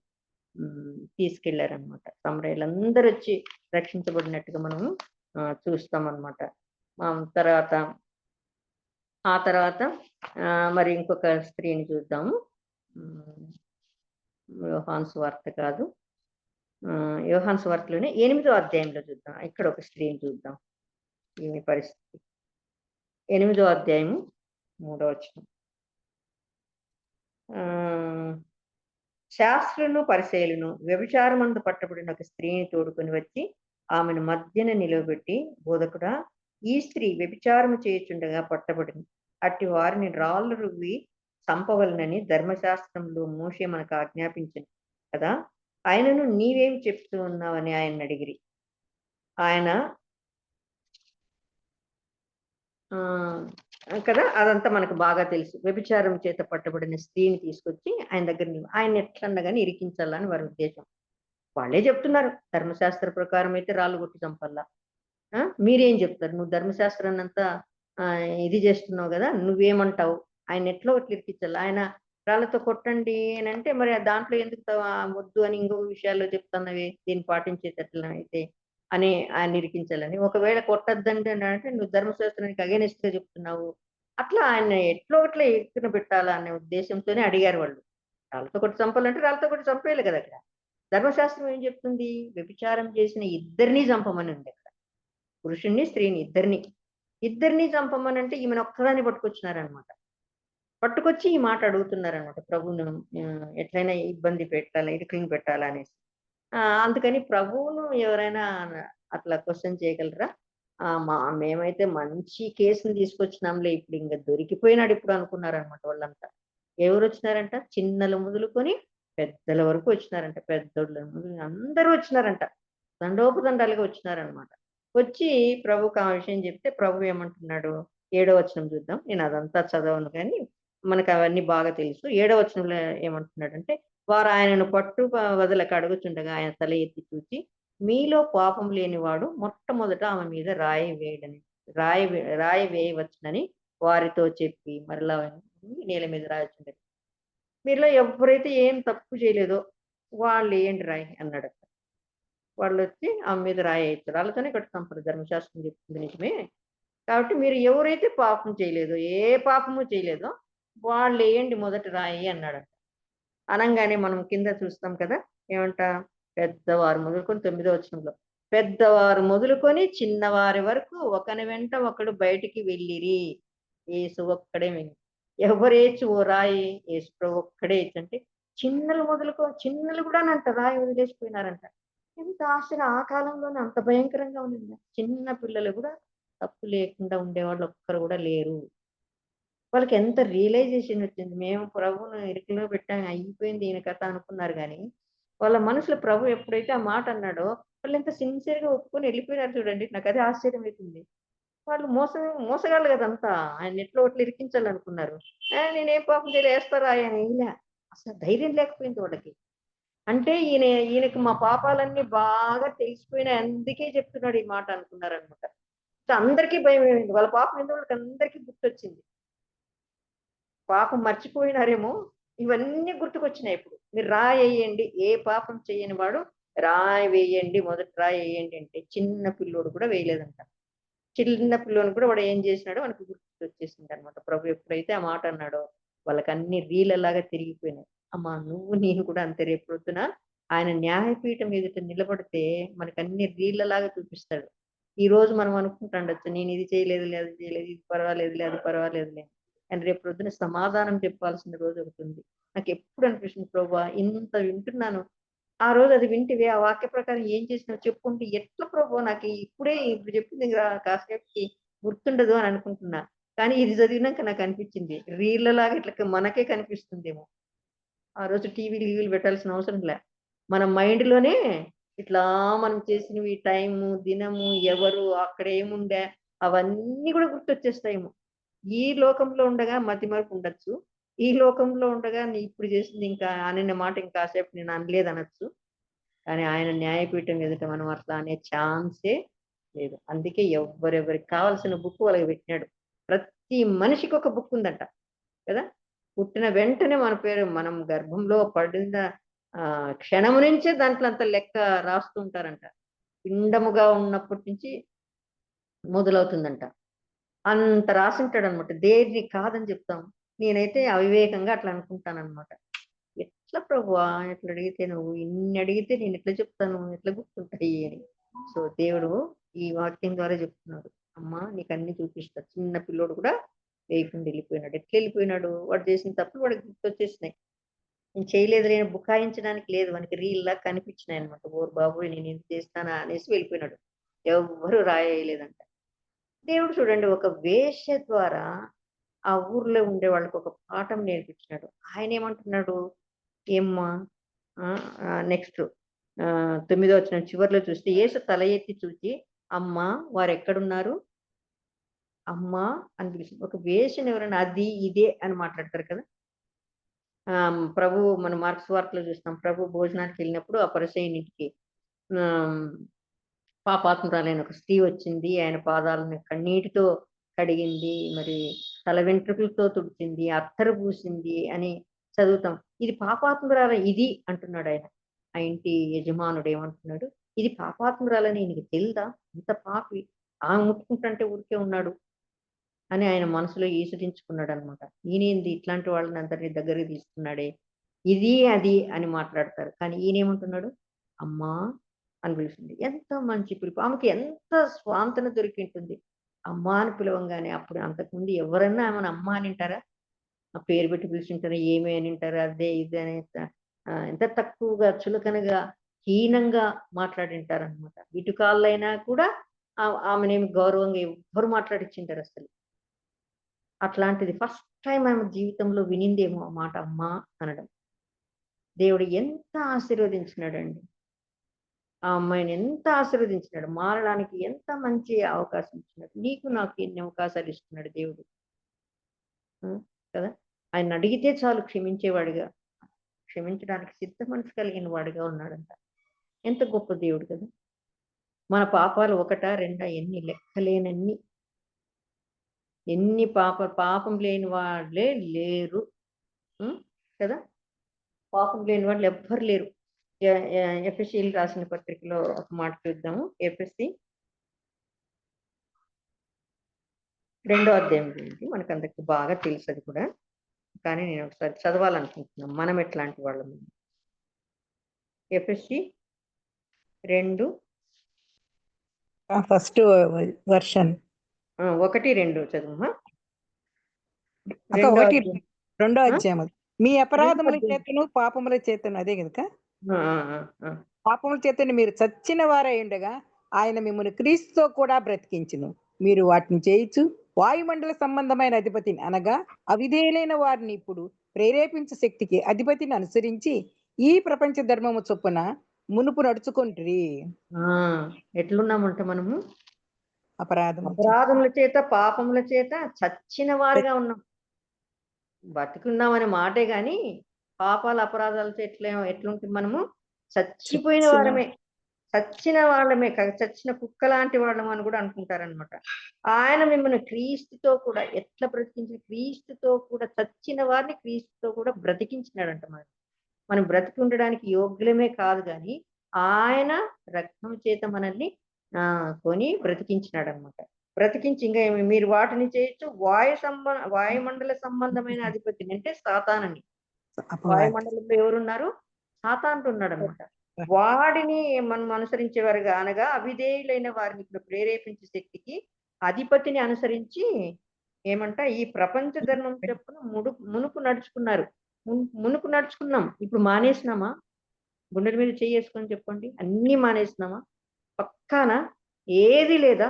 తీసుకెళ్లారనమాట. సమరయులందరూ వచ్చి రక్షించబడినట్టుగా మనం చూస్తామన్నమాట. ఆ తర్వాత మరి ఇంకొక స్త్రీని చూద్దాము. యోహాను సువార్త కాదు, యోహాను సువార్తలోనే 8వ అధ్యాయంలో చూద్దాం. ఇక్కడ ఒక స్త్రీని చూద్దాం. ఈమె పరిస్థితి 8వ అధ్యాయము 3వ వచనం. శాస్త్రులను పరిసయ్యులను వ్యభిచారమందు పట్టబడిన ఒక స్త్రీని తోడుకొని వచ్చి ఆమెను మధ్యన నిలవబెట్టి, బోధకుడా, ఈ స్త్రీ వ్యభిచారము చేయుచుండగా పట్టబడింది, అట్టి వారిని రాళ్ళు రువ్వి చంపవలనని ధర్మశాస్త్రంలో మోషే మనకు ఆజ్ఞాపించింది కదా, ఆయనను నీవేం చెప్తూ ఉన్నావని ఆయన అడిగిరి. ఆయన కదా, అదంతా మనకు బాగా తెలుసు. వ్యభిచారం చేత పట్టబడిన స్త్రీని తీసుకొచ్చి ఆయన దగ్గర ఆయన ఎట్లన్నా కానీ ఇరికించాలని వారి ఉద్దేశం. వాళ్ళే చెప్తున్నారు, ధర్మశాస్త్ర ప్రకారం అయితే రాళ్ళు కొట్టి చంపల్లా, మీరేం చెప్తారు, నువ్వు ధర్మశాస్త్రాన్ని అంతా ఇది చేస్తున్నావు కదా, నువ్వేమంటావు, ఆయన ఎట్లా ఒకటి ఇరికించాలి, ఆయన రాళ్ళతో కొట్టండి అని అంటే మరి దాంట్లో ఎందుకు వద్దు అని ఇంకొక విషయాల్లో చెప్తున్నవి, దీన్ని పాటించేటట్లా అయితే అని ఆయన ఇరికించాలని. ఒకవేళ కొట్టద్దండి అని అంటే నువ్వు ధర్మశాస్త్రానికి అగేనిస్ట్ గా చెప్తున్నావు, అట్లా ఆయన ఎట్లా ఒకట్లా ఎత్తున పెట్టాలా అనే ఉద్దేశంతోనే అడిగారు వాళ్ళు. రాళ్ళతో కొట్టి చంపాలంటే రాళ్ళతో కొట్టి చంపేయాలి కదా. అక్కడ ధర్మశాస్త్రం ఏం చెప్తుంది, వ్యభిచారం చేసిన ఇద్దరినీ చంపమని ఉంది అక్కడ. పురుషుణ్ణి స్త్రీని ఇద్దరిని చంపమని అంటే ఈమెను ఒక్కదాన్ని పట్టుకొచ్చినారనమాట. పట్టుకొచ్చి ఈ మాట అడుగుతున్నారనమాట ప్రభువును, ఎట్లయినా ఇబ్బంది పెట్టాలి, ఇరుకుని పెట్టాలా అనేసి. అందుకని ప్రభువును ఎవరైనా అట్లా క్వశ్చన్ చేయగలరా, మేమైతే మంచి కేసుని తీసుకొచ్చినాంలే, ఇప్పుడు ఇంకా దొరికిపోయినాడు ఇప్పుడు అనుకున్నారనమాట వాళ్ళంతా. ఎవరు వచ్చినారంట, చిన్నలు మొదలుకొని పెద్దల వరకు వచ్చినారంట, పెద్దోళ్ళ అందరూ వచ్చినారంట, దండోపదండాలుగా వచ్చినారనమాట. వచ్చి ప్రభుకి ఆ విషయం చెప్తే ప్రభు ఏమంటున్నాడు, 7వ వచనం చూద్దాం. నేను అదంతా చదవను కానీ మనకు అవన్నీ బాగా తెలుసు. 7వ వచనంలో ఏమంటున్నాడంటే, వారు ఆయనను పట్టు వదలక అడుగుచుండగా ఆయన తల ఎత్తి చూచి, మీలో పాపం లేనివాడు మొట్టమొదట ఆమె మీద రాయి వేయవచ్చునని వారితో చెప్పి మరలా నేల మీద రాయొచ్చుండేది. మీలో ఎవరైతే ఏం తప్పు చేయలేదో వాళ్ళు ఏంటి రాయి అన్నాడు. వాళ్ళు వచ్చి ఆమె మీద రాయి వేయచ్చు, రాళ్ళతోనే కట్టుకుంటారు, ధర్మశాస్త్రం చెప్తుంది నిజమే. కాబట్టి మీరు ఎవరైతే పాపం చేయలేదో, ఏ పాపము చేయలేదో వాళ్ళు వేయండి మొదటి రాయి అన్నాడు. అనంగానే మనం కింద చూస్తాం కదా, ఏమంట, పెద్దవారు మొదలుకొని 9వ వచనంలో, పెద్దవారు మొదలుకొని చిన్నవారి వరకు ఒకని వెంట ఒకడు బయటికి వెళ్ళిరి, యేసు ఒక్కడే వెళ్ళి. ఎవరేచ్చు ఓ రాయి, యేసు ఒక్కడే అంటే చిన్నలు కూడా అంట రాయి వదిలేసిపోయినారంట. ఎంత ఆశ్చర్యం, ఆ కాలంలోనే అంత భయంకరంగా ఉంది. చిన్న పిల్లలు కూడా తప్పు లేకుండా ఉండేవాళ్ళు ఒక్కరు కూడా లేరు. వాళ్ళకి ఎంత రియలైజేషన్ వచ్చింది, మేము ప్రభువును ఇరుకులో పెట్టాము, అయిపోయింది ఈయన కథ అనుకున్నారు. కానీ వాళ్ళ మనసులో ప్రభు ఎప్పుడైతే ఆ మాట అన్నాడో వాళ్ళు ఎంత సిన్సియర్గా ఒప్పుకొని వెళ్ళిపోయినారు చూడండి. నాకు అదే ఆశ్చర్యం అవుతుంది. వాళ్ళు మోసగాళ్ళు కదంతా, ఆయన ఎట్లా ఒకటి ఇరికించాలనుకున్నారు. నేనేం పాపం చేయలే, వేస్తారా ఆయన, ఇలా అసలు ధైర్యం లేకపోయింది వాళ్ళకి. అంటే ఈయనకి మా పాపాలన్నీ బాగా తెలిసిపోయినాయి, అందుకే చెప్తున్నాడు ఈ మాట అనుకున్నారు అనమాట. అందరికీ భయం ఏమైంది, వాళ్ళ పాపం ఎందుకు వాళ్ళకి అందరికీ గుర్తొచ్చింది. పాపం మర్చిపోయినారేమో, ఇవన్నీ గుర్తుకొచ్చినాయి. ఇప్పుడు మీరు రాయి వేయండి, ఏ పాపం చేయని వాడు రాయి వేయండి, మొదటి రాయి వేయండి అంటే చిన్న పిల్లోడు కూడా వేయలేదంట. చిన్న పిల్లోని కూడా వాడు ఏం చేసినాడో మనకు గుర్తు వచ్చేసింది అనమాట. ప్రభు ఎప్పుడైతే ఆ మాట అన్నాడో వాళ్ళకి అన్ని రీలలాగా తిరిగిపోయినాయి. అమ్మా నువ్వు నేను కూడా అంతే, రేపు పొద్దున ఆయన న్యాయపీఠం ఎదుట నిలబడితే మనకు అన్ని రీలలాగా చూపిస్తాడు. ఈ రోజు మనం అనుకుంటుండొచ్చు, నేను ఇది చేయలేదు, అది చేయలేదు, ఇది పర్వాలేదులే, అది పర్వాలేదులే. అండ్ రేపు పొద్దున సమాధానం చెప్పాల్సిన రోజు ఒకటి ఉంది. నాకు ఎప్పుడు అనిపిస్తుంది, ప్రభా ఇంత వింటున్నాను, ఆ రోజు అది వింటివి ఆ వాక్య ప్రకారం ఏం చేసినావు చెప్పుకుంటే ఎట్లా ప్రభు, నాకు ఇప్పుడే ఇప్పుడు చెప్పింది కాసేపుకి గుర్తుండదు అని అనుకుంటున్నా. కానీ ఇది చదివినాక నాకు అనిపించింది లాగా ఇట్లా మనకే కనిపిస్తుందేమో. ఆ రోజు టీవీలు పెట్టాల్సిన అవసరం లే, మన మైండ్ లోనే ఇట్లా మనం చేసినవి, టైము, దినము, ఎవరు, అక్కడ ఏముండే, అవన్నీ కూడా గుర్తొచ్చేస్తాయేమో. ఈ లోకంలో ఉండగా మతి మరపు ఉండొచ్చు, ఈ లోకంలో ఉండగా నీ ఇప్పుడు చేసింది ఇంకా అనే మాట ఇంకాసేపు నేను అనలేదు అనొచ్చు. కానీ ఆయన న్యాయపీఠం ఎదుట మనం అట్లా అనే ఛాన్సే లేదు. అందుకే ఎవరెవరికి కావాల్సిన బుక్ వాళ్ళకి పెట్టినాడు. ప్రతి మనిషికి ఒక బుక్ ఉందంట కదా. పుట్టిన వెంటనే మన పేరు, మనం గర్భంలో పడిన క్షణము నుంచే దాంట్లో అంత లెక్క రాస్తూ ఉంటారంట. పిండముగా ఉన్నప్పటి నుంచి మొదలవుతుందంట. అంత రాసింటాడు అనమాట. దేన్ని కాదని చెప్తాం. నేనైతే అవివేకంగా అట్లా అనుకుంటానన్నమాట. ఎట్లా ప్రభువా ఎట్లా అడిగితే, నువ్వు ఇన్ని అడిగితే నేను ఎట్లా చెప్తాను, ఎట్లా గుర్తుంటాయి అని. సో దేవుడు ఈ వాక్యం ద్వారా చెప్తున్నాడు, అమ్మా నీకు అన్ని చూపిస్తా. చిన్న పిల్లోడు కూడా వేయకుండా వెళ్ళిపోయినాడు. ఎట్లా వెళ్ళిపోయినాడు, వాడు చేసిన తప్పులు వాడికి గుర్తొచ్చేసినాయి. నేను చేయలేదు, నేను బుకాయించడానికి లేదు, వానికి రీల్లా కనిపించినాయి అనమాట. ఓరు బాబు నేను ఇది చేస్తానా అనేసి వెళ్ళిపోయినాడు. ఎవ్వరు రాయలేదంట. దేవుడు చూడండి ఒక వేశ్య ద్వారా ఆ ఊర్లో ఉండే వాళ్ళకి ఒక పాఠం నేర్పించినాడు. ఆయన ఏమంటున్నాడు, ఏమ్మా నెక్స్ట్ 9వ వచనం చివరిలో చూస్తే, యేసు తల ఎత్తి చూసి అమ్మా వారు ఎక్కడున్నారు అమ్మా అని పిలిచింది. ఒక వేషను ఎవరైనా అది ఇదే అని మాట్లాడతారు కదా. ప్రభు మన మార్క్స్ వార్తలో చూస్తాం, ప్రభు భోజనానికి వెళ్ళినప్పుడు ఆ పరిసయ్యునికి పాపాత్మురాలైన ఒక స్త్రీ వచ్చింది, ఆయన పాదాలను కన్నీటితో కడిగింది, మరి తల వెంట్రుకలతో తుడిచింది, అత్తరు పూసింది అని చదువుతాం. ఇది పాపాత్మురాల ఇది అంటున్నాడు ఆయన. ఆ ఇంటి యజమానుడు ఏమంటున్నాడు, ఇది పాపాత్మురాలని ఈయనకి తెలుదా, ఇంత పాపి, ఆమె ముట్టుకుంటుంటే ఊరికే ఉన్నాడు అని ఆయన మనసులో ఈసడించుకున్నాడు అనమాట. ఈయనేంది ఇట్లాంటి వాళ్ళని అందరినీ దగ్గరికి తీసుకున్నాడే, ఇది అది అని మాట్లాడతారు. కానీ ఈయనేమంటున్నాడు, అమ్మా అని పిలిచింది. ఎంత మంచి పిలుపు, ఆమెకి ఎంత స్వాంతన దొరికింటుంది అమ్మా అని పిలవంగానే. అప్పుడు అంతకుముందు ఎవరన్నా ఆమెను అమ్మ అని అంటారా, ఆ పేరు పెట్టి పిలిచింటారా, ఏమి అని అంటారా, అదే ఇది అనే ఎంత తక్కువగా చులకనగా హీనంగా మాట్లాడింటారనమాట. ఇటుకాళ్ళైనా కూడా ఆమెనేమి గౌరవంగా ఎవ్వరు మాట్లాడించింటారు అసలు. అట్లాంటిది ఫస్ట్ టైం ఆమె జీవితంలో వినిందేమో ఆ మాట అమ్మా అనడం. దేవుడు ఎంత ఆశీర్వదించినాడండి, ఆ అమ్మాయిని ఎంత ఆశీర్వదించినాడు, మారడానికి ఎంత మంచి అవకాశం ఇచ్చినాడు. నీకు నాకు ఎన్ని అవకాశాలు ఇస్తున్నాడు దేవుడు కదా. ఆయన అడిగితే చాలు క్షమించేవాడిగా, క్షమించడానికి సిద్ధ మనసు కలిగిన వాడిగా ఉన్నాడంట. ఎంత గొప్ప దేవుడు కదా. మన పాపాలు ఒకటా రెండా, ఎన్ని లెక్కలేనన్ని, ఎన్ని పాపం లేని వాళ్ళే లేరు కదా. పాపం లేని వాళ్ళు ఎవ్వరు లేరు. ఎఫ్ఎస్సీలు రాసిన పత్రికలో ఒక మాట చూద్దాము. ఎఫ్ఎస్సీ 2వ అధ్యాయం గురించి మనకు అందరికి బాగా తెలుసు అది కూడా, కానీ నేను ఒకసారి చదవాలనుకుంటున్నాను మనం ఎట్లాంటి వాళ్ళము. ఎఫ్ఎస్సీ 2 ఫస్ట్ వర్షన్ 1-2 చదువు. రెండో అధ్యాయం. మీ అపరాధముల చేతను పాపముల చేతను, అదే కదా, పాపముల చేతను మీరు చచ్చిన వారై ఉండగా ఆయన మిమ్మల్ని క్రీస్తుతో కూడా బ్రతికించును. మీరు వాటిని చేయించు వాయుమండల సంబంధమైన అధిపతిని అనగా అవిధేయులైన వారిని ఇప్పుడు ప్రేరేపించే శక్తికి అధిపతిని అనుసరించి ఈ ప్రపంచ ధర్మము చొప్పున మునుపు నడుచుకుంటురి. ఎట్లున్నామంట మనము, అపరాధముల చేత పాపముల చేత చచ్చిన వారుగా ఉన్నాం. బతికున్నామనే మాటే గాని పాపాల అపరాధాలతో ఎట్లుంటుంది మనము, చచ్చిపోయిన వారమే, చచ్చిన వాళ్ళమే, చచ్చిన కుక్క లాంటి వాళ్ళం అని కూడా అనుకుంటారనమాట. ఆయన మిమ్మల్ని క్రీస్తుతో కూడా ఎట్లా బ్రతికించి, క్రీస్తుతో కూడా చచ్చిన వారిని క్రీస్తుతో కూడా బ్రతికించినాడంట. మనం బ్రతికి ఉండడానికి యోగ్యులమే కాదు కానీ ఆయన రక్తం చేత మనల్ని కొని బ్రతికించినాడు అనమాట. బ్రతికించి ఇంకా మీరు వాటిని చేయొచ్చు వాయుమండల సంబంధమైన అధిపతిని, అంటే సాతానని. వాయుమండలంలో ఎవరున్నారు, సాతానుడు ఉన్నాడు అనమాట. వాడిని మనం అనుసరించేవారుగా అనగా అవిధేయులైన వారిని ఇప్పుడు ప్రేరేపించే శక్తికి అధిపతిని అనుసరించి ఏమంట, ఈ ప్రపంచ ధర్మం చెప్పున మునుపు నడుచుకున్నారు. మునుపు నడుచుకున్నాం, ఇప్పుడు మానేసినామా? గుండెల మీద చేసుకొని చెప్పండి, అన్నీ మానేసినామా? పక్కానా? ఏది లేదా?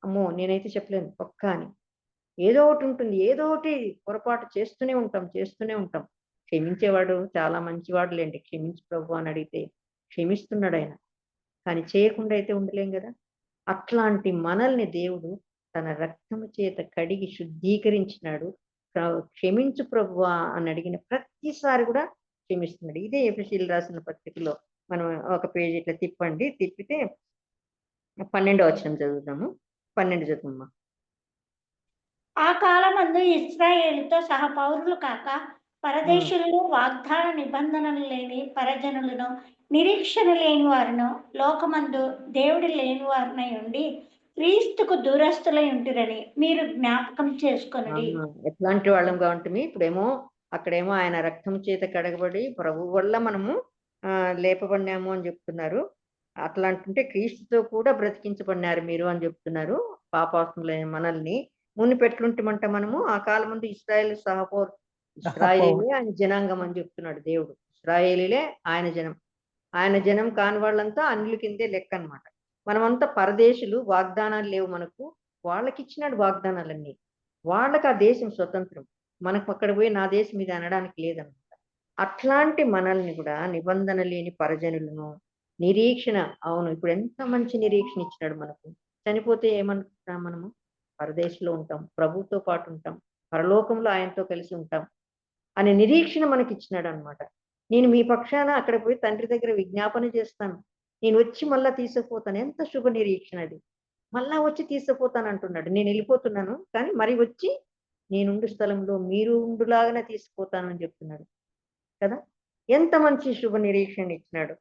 అమ్మో, నేనైతే చెప్పలేను పక్కా అని. ఏదో ఒకటి ఉంటుంది, ఏదో ఒకటి పొరపాటు చేస్తూనే ఉంటాం. క్షమించేవాడు చాలా మంచివాడు లేండి. క్షమించు ప్రభు అని అడిగితే క్షమిస్తున్నాడు ఆయన. కానీ చేయకుండా అయితే ఉండలేం కదా. అట్లాంటి మనల్ని దేవుడు తన రక్తము చేత కడిగి శుద్ధీకరించినాడు. క్షమించు ప్రభువా అని అడిగిన ప్రతిసారి కూడా క్షమిస్తున్నాడు. ఇదే ఎఫెసీయులు రాసిన పత్రికలో మనం ఒక పేజీ ఇట్లా తిప్పితే 12వ వచనం చదువుతాము. 12 చదువుమ్మా. ఆ కాలమందు ఇశ్రాయేలుతో సహ పౌరులు కాక పరదేశులను, వాగ్దాన నిబంధనలు లేని పరజనులను, నిరీక్షణ లేని వారును, లోకమందు దేవుడు లేని వారినై ఉండి క్రీస్తుకు దూరస్తులై ఉంటురని మీరు జ్ఞాపకం చేసుకొనుడి. ఎట్లాంటి వాళ్ళంగా ఉంటుంది? ఇప్పుడేమో అక్కడేమో ఆయన రక్తం చేత కడగబడి ప్రభు వల్ల మనము లేపబడినాము అని చెప్తున్నారు. అట్లా అంటుంటే క్రీస్తుతో కూడా బ్రతికించబడినారు మీరు అని చెప్తున్నారు. పాపాత్ములైన మనల్ని మునిపెట్లుంటామంట మనము. ఆ కాలం ముందు ఇశ్రాయేలే ఆయన జనాంగం అని చెప్తున్నాడు దేవుడు. ఇశ్రాయేలీలే ఆయన జనం కాని వాళ్ళంతా అన్యుల కిందే లెక్క అనమాట. మనమంతా పరదేశులు, వాగ్దానాలు లేవు మనకు. వాళ్ళకి ఇచ్చినాడు వాగ్దానాలన్నీ. వాళ్ళకి ఆ దేశం స్వతంత్రం. మనకు అక్కడ పోయి నా దేశం ఇది అనడానికి లేదన్నమాట. అట్లాంటి మనల్ని కూడా నిబంధన లేని పరజనులను, నిరీక్షణ, అవును ఇప్పుడు ఎంత మంచి నిరీక్షణ ఇచ్చినాడు మనకు. చనిపోతే ఏమనుకుంటాం మనము? పరదేశంలో ఉంటాం, ప్రభుతో పాటు ఉంటాం, పరలోకంలో ఆయనతో కలిసి ఉంటాం అనే నిరీక్షణ మనకి ఇచ్చినాడు అనమాట. నేను మీ పక్షాన అక్కడ పోయి తండ్రి దగ్గర విజ్ఞాపన చేస్తాను, నేను వచ్చి మళ్ళా తీసుకుపోతాను. ఎంత శుభ నిరీక్షణ అది! మళ్ళా వచ్చి తీసుకుపోతాను అంటున్నాడు. నేను వెళ్ళిపోతున్నాను కానీ మరి వచ్చి నేనుండు స్థలంలో మీరు ఉండులాగానే తీసుకుపోతానని చెప్తున్నాడు కదా. ఎంత మంచి శుభ నిరీక్షణ ఇచ్చినాడు.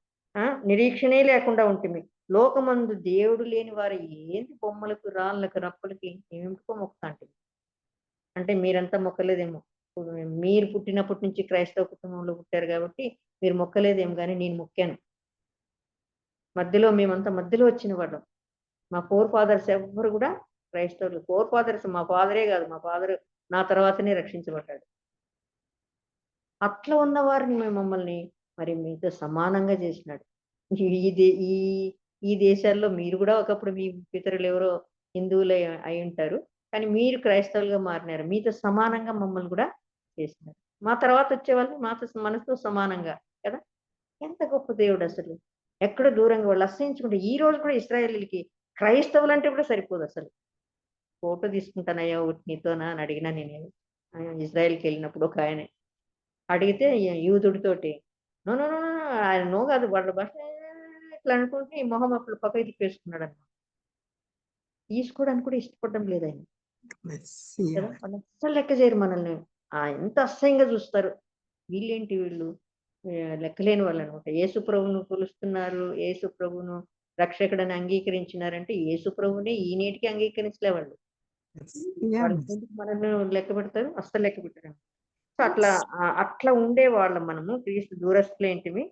నిరీక్షణే లేకుండా ఉంటుంది. లోకమందు దేవుడు లేని వారు ఏంటి బొమ్మలకు, రాళ్ళకు, రప్పలకి ఏమిటికో మొక్కుతా అంటే మీరంతా మొక్కలేదేమో. మీరు పుట్టినప్పటి నుంచి క్రైస్తవ కుటుంబంలో పుట్టారు కాబట్టి మీరు మొక్కలేదేమో, కానీ నేను మొక్కాను. మేమంతా మధ్యలో వచ్చిన వాళ్ళం. మా ఫాదర్స్ ఎవ్వరు కూడా క్రైస్తవులు. ఫాదర్స్ మా ఫాదరే కాదు, మా ఫాదర్ నా తర్వాతనే రక్షించబడ్డాడు. అట్లా ఉన్న వారిని మమ్మల్ని మరి మీతో సమానంగా చేసినాడు. ఈ దేశాల్లో మీరు కూడా ఒకప్పుడు మీ పితరులు ఎవరో హిందువులు అయి ఉంటారు, కానీ మీరు క్రైస్తవులుగా మారినారు. మీతో సమానంగా మమ్మల్ని కూడా చేసినారు. మా తర్వాత వచ్చే వాళ్ళు మనతో సమానంగా కదా. ఎంత గొప్ప దేవుడు అసలు! ఎక్కడ దూరంగా వాళ్ళు అసహించుకుంటే ఈ రోజు కూడా ఇశ్రాయేలీలకి క్రైస్తవులు అంటే కూడా సరిపోదు అసలు. ఫోటో తీసుకుంటానయ్యా ఒకటి నీతోనా అని అడిగినా నేను. ఇజ్రాయెల్కి వెళ్ళినప్పుడు ఒక ఆయన అడిగితే యూదుడితోటి నో నో నో ఆయన నో కాదు, వాళ్ళ భాష ఇట్లా అనుకుంటే ఈ మొహం అప్పుడు పక్కకి తిప్పేసుకున్నాడు అన్నమాట. తీసుకోవడానికి కూడా ఇష్టపడడం లేదు ఆయన కదా. వాళ్ళు అస్సలు లెక్క చేయరు మనల్ని. ఎంత అసహ్యంగా చూస్తారు. వీళ్ళు లెక్కలేని వాళ్ళు అనమాట. యేసు ప్రభువును కొలుస్తున్నారు, యేసు ప్రభువును రక్షకుడని అంగీకరించినారంటే యేసు ప్రభువునే ఈ నేటికి అంగీకరించలే వాళ్ళు. మనల్ని లెక్క పెడతారు, అస్సలు లెక్క పెట్టారు. సో అట్లా ఉండే వాళ్ళం మనము. క్రీస్తు దూరస్తులేంటిమి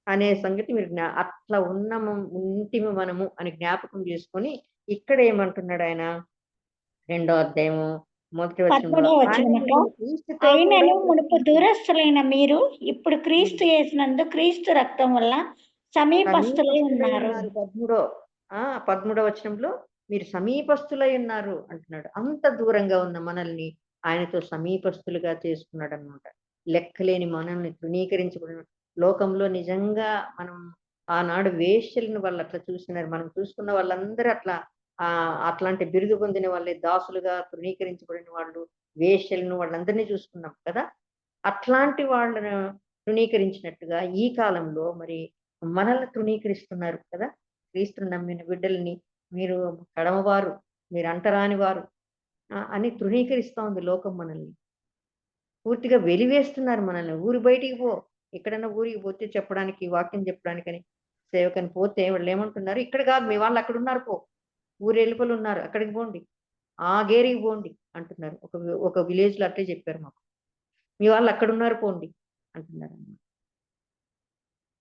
అనే సంగతి మీరు అట్లా ఉంటిమి మనము అని జ్ఞాపకం చేసుకొని ఇక్కడ ఏమంటున్నాడు ఆయన 2వ అధ్యాయము 1వ వచనంలో, అయినను మునుపు దూరస్తులైన మీరు ఇప్పుడు క్రీస్తు యేసునందు క్రీస్తు రక్తం వల్ల సమీపస్తులై ఉన్నారు. 13వ వచనంలో మీరు సమీపస్తులై ఉన్నారు అంటున్నాడు. అంత దూరంగా ఉన్న మనల్ని ఆయనతో సమీపస్తులుగా చేసుకున్నాడు అనమాట. లెక్కలేని మనల్ని తృణీకరించబడిన లోకంలో నిజంగా మనం ఆనాడు వేశ్యలను వాళ్ళు అట్లా చూసినారు. మనం చూసుకున్న వాళ్ళందరూ అట్లాంటి బిరుదు పొందిన వాళ్ళే దాసులుగా తృణీకరించబడిన వాళ్ళు, వేశ్యలను వాళ్ళందరినీ చూసుకున్నాం కదా. అట్లాంటి వాళ్ళను తృణీకరించినట్టుగా ఈ కాలంలో మరి మనల్ని తృణీకరిస్తున్నారు కదా. క్రీస్తుని నమ్మిన బిడ్డల్ని మీరు కడమవారు, మీరు అంటరాని వారు అని తృణీకరిస్తా ఉంది లోకం. మనల్ని పూర్తిగా వెలివేస్తున్నారు. మనల్ని ఊరు బయటికి పో, ఎక్కడన్నా ఊరికి పోతే చెప్పడానికి, వాక్యం చెప్పడానికని సేవకని పోతే వాళ్ళు ఏమంటున్నారు, ఇక్కడ కాదు మీ వాళ్ళు అక్కడ ఉన్నారు, పో ఊరు ఎలుపలు ఉన్నారు అక్కడికి పోండి, ఆ గేరికి పోండి అంటున్నారు. ఒక విలేజ్ లో అట్లే చెప్పారు మాకు, మీ వాళ్ళు అక్కడ ఉన్నారు పోండి అంటున్నారు.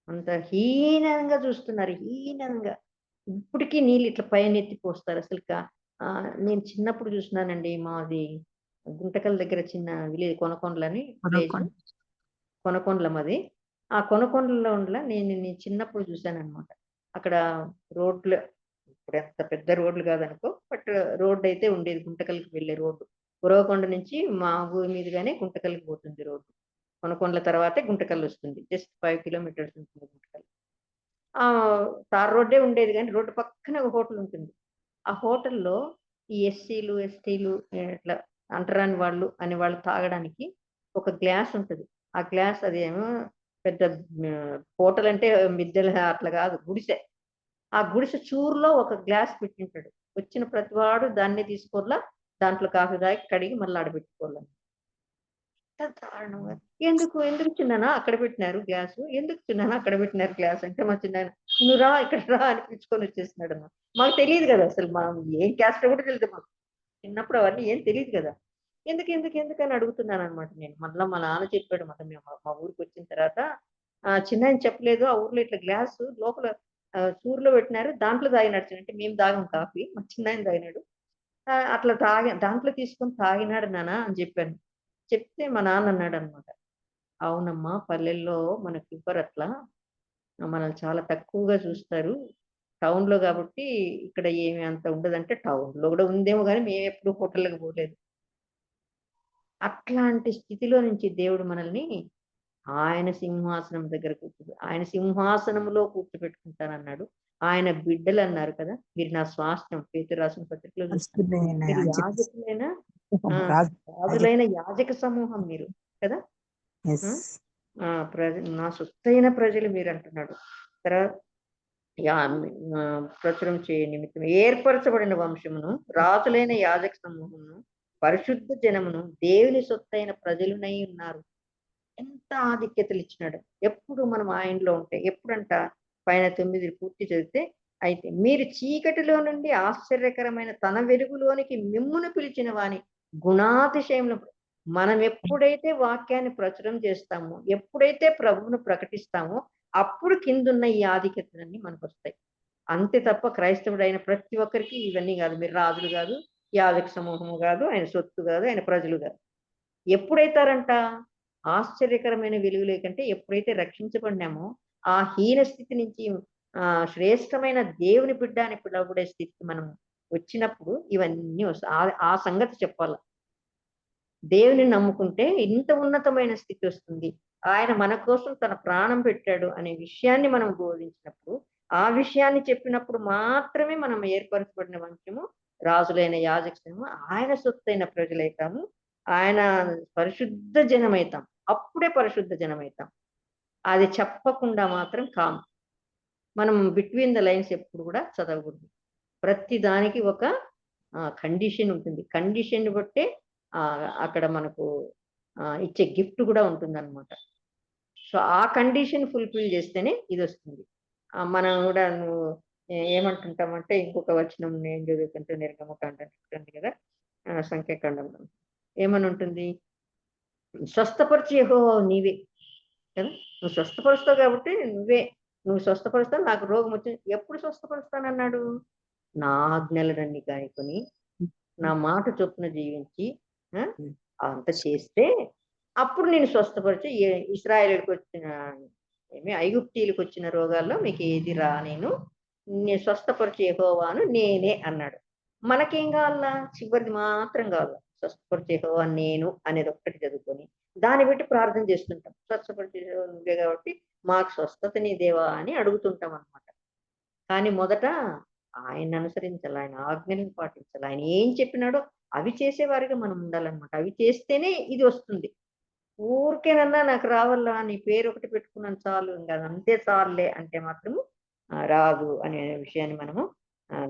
అంత హీనంగా చూస్తున్నారు, హీనంగా. ఇప్పటికీ నీళ్ళు ఇట్లా పైన ఎత్తిపోస్తారు. అసలు నేను చిన్నప్పుడు చూసినానండి. మాది గుంటకల్ దగ్గర చిన్న విలేజ్ కొనకొండలని విలేజ్. కొనకొండలం అది. ఆ కొనకొండలో నేను చిన్నప్పుడు చూశాననమాట. అక్కడ రోడ్లు ఇప్పుడు ఎంత పెద్ద రోడ్లు కాదనుకో, బట్ రోడ్ అయితే ఉండేది, గుంటకల్‌కి వెళ్ళే రోడ్డు. ఉరవకొండ నుంచి మా ఊరి మీదుగానే గుంటకల్‌కి పోతుంది రోడ్డు. కొనకొండల తర్వాతే గుంటకల్ వస్తుంది. జస్ట్ 5 కిలోమీటర్స్ ఉంటుంది గుంటకల్. తార్ రోడ్డే ఉండేది గానీ రోడ్డు పక్కన ఒక హోటల్ ఉంటుంది. ఆ హోటల్‌లో ఈ ఎస్సీలు, ఎస్టీలు ఇట్లా అంటరాని వాళ్ళు అనే వాళ్ళు తాగడానికి ఒక గ్లాస్ ఉంటది. ఆ గ్లాస్ అదేమో పెద్ద హోటల్ అంటే మిద్దెల అట్లా కాదు, గుడిసె. ఆ గుడిసె చూరులో ఒక గ్లాస్ పెట్టింటాడు. వచ్చిన ప్రతివాడు దాన్నే తీసుకోల్లా, దాంట్లో కాఫీ తాగి కడిగి మళ్ళీ ఆడబెట్టుకోవాల. ఎంత దారుణంగా! ఎందుకు చిన్నానా అక్కడ పెట్టినారు గ్లాసు? ఎందుకు చిన్నానా అక్కడ పెట్టినారు గ్లాస్ అంటే, మా చిన్నాయన "నువ్వు రా ఇక్కడ రా" అని పిలుచుకొని వచ్చేసినాడన్న. మాకు తెలీదు కదా అసలు, మనం ఏం క్యాస్టో కూడా తెలీదు మాకు. చిన్నప్పుడు అవన్నీ ఏం తెలీదు కదా! ఎందుకని అడుగుతున్నాననమాట నేను. మళ్ళా మా నాన్న చెప్పాడు. మళ్ళా మేము మా ఊరికొచ్చిన తర్వాత చిన్నాయన చెప్పలేదు. ఆ ఊర్లో ఇట్లా గ్లాసు లోపల చూరులో పెట్టినారు. దాంట్లో తాగినాడు అంటే మేము తాగాం కాఫీ. మా చిన్నాయన తాగినాడు. అట్లా దాంట్లో తీసుకొని తాగినాడు నాన్న అని చెప్పాను. చెప్తే మా నాన్న అన్నాడనమాట, "అవునమ్మా, పల్లెల్లో మనకివ్వరు అట్లా. మనల్ని చాలా తక్కువగా చూస్తారు. టౌన్‌లో కాబట్టి ఇక్కడ ఏమి అంత ఉండదంటే." టౌన్‌లో కూడా ఉందేమో గానీ మేమెప్పుడు హోటళ్ళకి పోలేదు. అట్లాంటి స్థితిలో నుంచి దేవుడు మనల్ని ఆయన సింహాసనం దగ్గర ఆయన సింహాసనంలో కూర్చోబెట్టుకుంటానన్నాడు. ఆయన బిడ్డలన్నారు కదా! మీరు నా స్వాస్థ్యం, పేతురు రాసిన పత్రికలో చూస్తాం. మీరు యాజకులైన రాజులైన యాజక సమూహం మీరు కదా! నా సొత్తైన ప్రజలు మీరంటున్నాడు. తర్వాత ప్రచురం చేయ నిమిత్తం ఏర్పరచబడిన వంశమును, రాజులైన యాజక సమూహమును, పరిశుద్ధ జనమును, దేవుని సొత్తైన ప్రజలునై ఉన్నారు. ఎంత ఆధిక్యతలు ఇచ్చినాడు. ఎప్పుడు మనం ఆయనలో ఉంటే, ఎప్పుడంట పైన 9 పూర్తి చదివితే, అయితే మీరు చీకటిలో నుండి ఆశ్చర్యకరమైన తన వెలుగులోనికి మిమ్మును పిలిచిన వాని గుణాతిశయంలో, మనం ఎప్పుడైతే వాక్యాన్ని ప్రచురం చేస్తామో, ఎప్పుడైతే ప్రభువును ప్రకటిస్తామో, అప్పుడు కిందున్న ఈ ఆధిక్యతలన్నీ మనకు వస్తాయి. అంతే తప్ప క్రైస్తవుడైన ప్రతి ఒక్కరికి ఇవన్నీ కాదు. మీరు రాజులు కాదు, యాజక సమూహము కాదు, ఆయన సొత్తు కాదు, ఆయన ప్రజలు కాదు. ఎప్పుడైతారంట ఆశ్చర్యకరమైన వెలుగులే కంటే, ఎప్పుడైతే రక్షించబడినామో ఆ హీన స్థితి నుంచి శ్రేష్టమైన దేవుని బిడ్డ అని పిలువబడే స్థితికి మనం వచ్చినప్పుడు ఇవన్నీ వస్తాయి. ఆ సంగతి చెప్పాల. దేవుని నమ్ముకుంటే ఇంత ఉన్నతమైన స్థితి వస్తుంది. ఆయన మన కోసం తన ప్రాణం పెట్టాడు అనే విషయాన్ని మనం బోధించినప్పుడు, ఆ విషయాన్ని చెప్పినప్పుడు మాత్రమే మనం ఏర్పరచబడిన వంశము, రాజులైన యాజకులము, ఆయన సొత్తైన ప్రజలైతాము, ఆయన పరిశుద్ధ జనమైతాం. అప్పుడే పరిశుద్ధ జనమైతాం. అది చెప్పకుండా మాత్రం కాము. మనం బిట్వీన్ ద లైన్స్ ఎప్పుడు కూడా చదవకూడదు. ప్రతి దానికి ఒక కండిషన్ ఉంటుంది. కండిషన్ బట్టే అక్కడ మనకు ఇచ్చే గిఫ్ట్ కూడా ఉంటుందన్నమాట. సో ఆ కండిషన్ ఫుల్ఫిల్ చేస్తేనే ఇది వస్తుంది. మనం కూడా నువ్వు ఏమంటుంటామంటే, ఇంకొక వచనం నేను చదువుకుంటూ నిర్గమకాండం ఉంటుంది కదా, సంఖ్యాకాండంలో ఏమని ఉంటుంది, స్వస్థపరిచే యెహోవా నీవే కదా, నువ్వు స్వస్థపరుస్తావు కాబట్టి నువ్వు స్వస్థపరుస్తావు, నాకు రోగం వచ్చింది. ఎప్పుడు స్వస్థపరుస్తానన్నాడు? నా ఆజ్ఞలనన్నీ గాయకొని నా మాట చొప్పున జీవించి అంత చేస్తే అప్పుడు నేను స్వస్థపరిచి ఇశ్రాయేలుకి వచ్చిన ఐగుప్తీయులకు వచ్చిన రోగాల్లో మీకు ఏది రా, నేను స్వస్థపరిచే యెహోవాను నేనే అన్నాడు. మనకేం కావాలా? చివరిది మాత్రం కావాలా, స్వస్థపరిచే యెహోవా నేను అనేది ఒక్కటి చదువుకొని దాన్ని బట్టి ప్రార్థన చేస్తుంటాం. స్వస్థపరిచే నువ్వే కాబట్టి మాకు స్వస్థత నీ దేవా అని అడుగుతుంటాం అన్నమాట. కానీ మొదట ఆయన అనుసరించాలి, ఆయన ఆజ్ఞలను పాటించాలి, ఆయన ఏం చెప్పినాడో అవి చేసేవారిగా మనం ఉండాలన్నమాట. అవి చేస్తేనే ఇది వస్తుంది. ఊరికేనన్నా నాకు రావాలా, నీ పేరు ఒకటి పెట్టుకున్నాను చాలు, ఇంకా అంతే చాలులే అంటే మాత్రము రాదు అనే విషయాన్ని మనము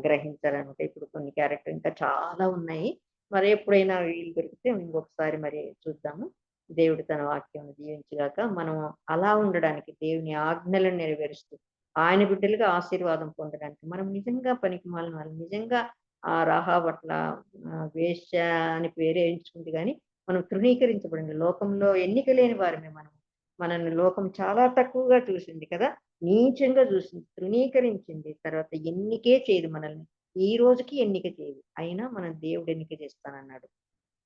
గ్రహించాలన్నమాట. ఇప్పుడు కొన్ని క్యారెక్టర్ ఇంకా చాలా ఉన్నాయి. మరి ఎప్పుడైనా వీలు దొరికితే ఇంకొకసారి మరి చూద్దాము. దేవుడు తన వాక్యం దీవించుగాక. మనం అలా ఉండడానికి, దేవుని ఆజ్ఞలను నెరవేరుస్తూ ఆయన బిడ్డలుగా ఆశీర్వాదం పొందడానికి, మనం నిజంగా పనికిమాలిన వాళ్ళు, నిజంగా ఆ రాహాబు అట్లా వేశ్య అని పేరే ఎంచుకుంది కానీ మనం తృణీకరించబడింది. లోకంలో ఎన్నిక లేని వారమే మనం. మనల్ని లోకం చాలా తక్కువగా చూసింది కదా, నీచంగా చూసింది, తృణీకరించింది. తర్వాత ఎన్నికే చేయదు మనల్ని. ఈ రోజుకి ఎన్నిక చేయవు, అయినా మనం దేవుడు ఎన్నిక చేస్తానన్నాడు.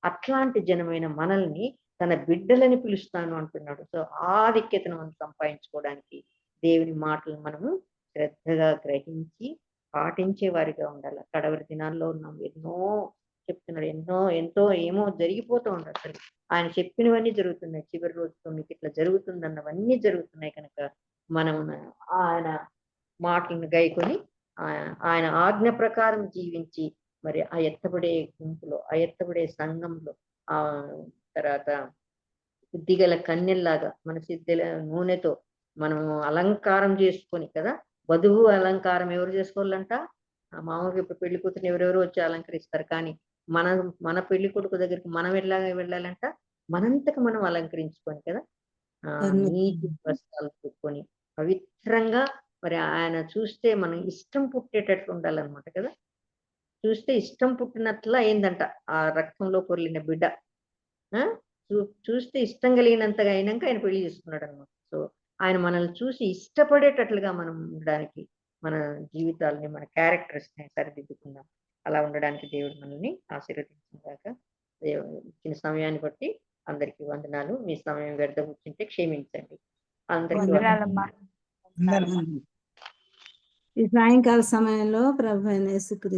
అట్లాంటి జనమైన మనల్ని తన బిడ్డలని పిలుస్తాను అంటున్నాడు. సో ఆధిక్యతను మనం సంపాదించుకోవడానికి దేవుని మాటలు మనము శ్రద్ధగా గ్రహించి పాటించే వారిగా ఉండాలి. కడవరి దినాల్లో ఉన్నాం. ఎన్నో చెప్తున్నాడు, ఎంతో ఏమో జరిగిపోతూ ఉండదు. అసలు ఆయన చెప్పినవన్నీ జరుగుతున్నాయి. చివరి రోజుతో మీకు ఇట్లా జరుగుతుందన్నవన్నీ జరుగుతున్నాయి కనుక మనం ఆయన మాటలను గైకొని ఆయన ఆజ్ఞ ప్రకారం జీవించి మరి ఆ ఎత్తబడే గుంపులో, ఆ ఎత్తబడే సంఘంలో, ఆ తర్వాత బుద్ధిగల కన్యల్లాగా మన సిద్ధల నూనెతో మనము అలంకారం చేసుకొని కదా. వధువు అలంకారం ఎవరు చేసుకోవాలంట? మామూలుగా ఇప్పుడు పెళ్లి కూతురు ఎవరెవరు వచ్చి అలంకరిస్తారు, కానీ మన పెళ్లి కొడుకు దగ్గరికి మనం ఎలాగ వెళ్ళాలంట? మనంతకు మనం అలంకరించుకొని కదా, నీతి వస్త్రాలు పెట్టుకొని పవిత్రంగా మరి ఆయన చూస్తే మనం ఇష్టం పుట్టేటట్లు ఉండాలన్నమాట కదా. చూస్తే ఇష్టం పుట్టినట్ల అయిందంట ఆ రక్తంలో పొర్లిన బిడ్డ. చూస్తే ఇష్టం కలిగినంతగా అయినాక ఆయన పెళ్లి చేసుకున్నాడు అనమాట. సో ఆయన మనల్ని చూసి ఇష్టపడేటట్లుగా మనం ఉండడానికి మన జీవితాలని, మన క్యారెక్టర్స్ ని సరిదిద్దుకుందాం. అలా ఉండడానికి దేవుడు మనల్ని ఆశీర్వదించినాక. ఇచ్చిన సమయాన్ని బట్టి అందరికీ వందనాలు. మీ సమయం వ్యర్థ కూర్చుంటే క్షమించండి. అందరికీ ఈ సాయంకాల సమయంలో ప్రభు అయిన యేసుక్రీస్తు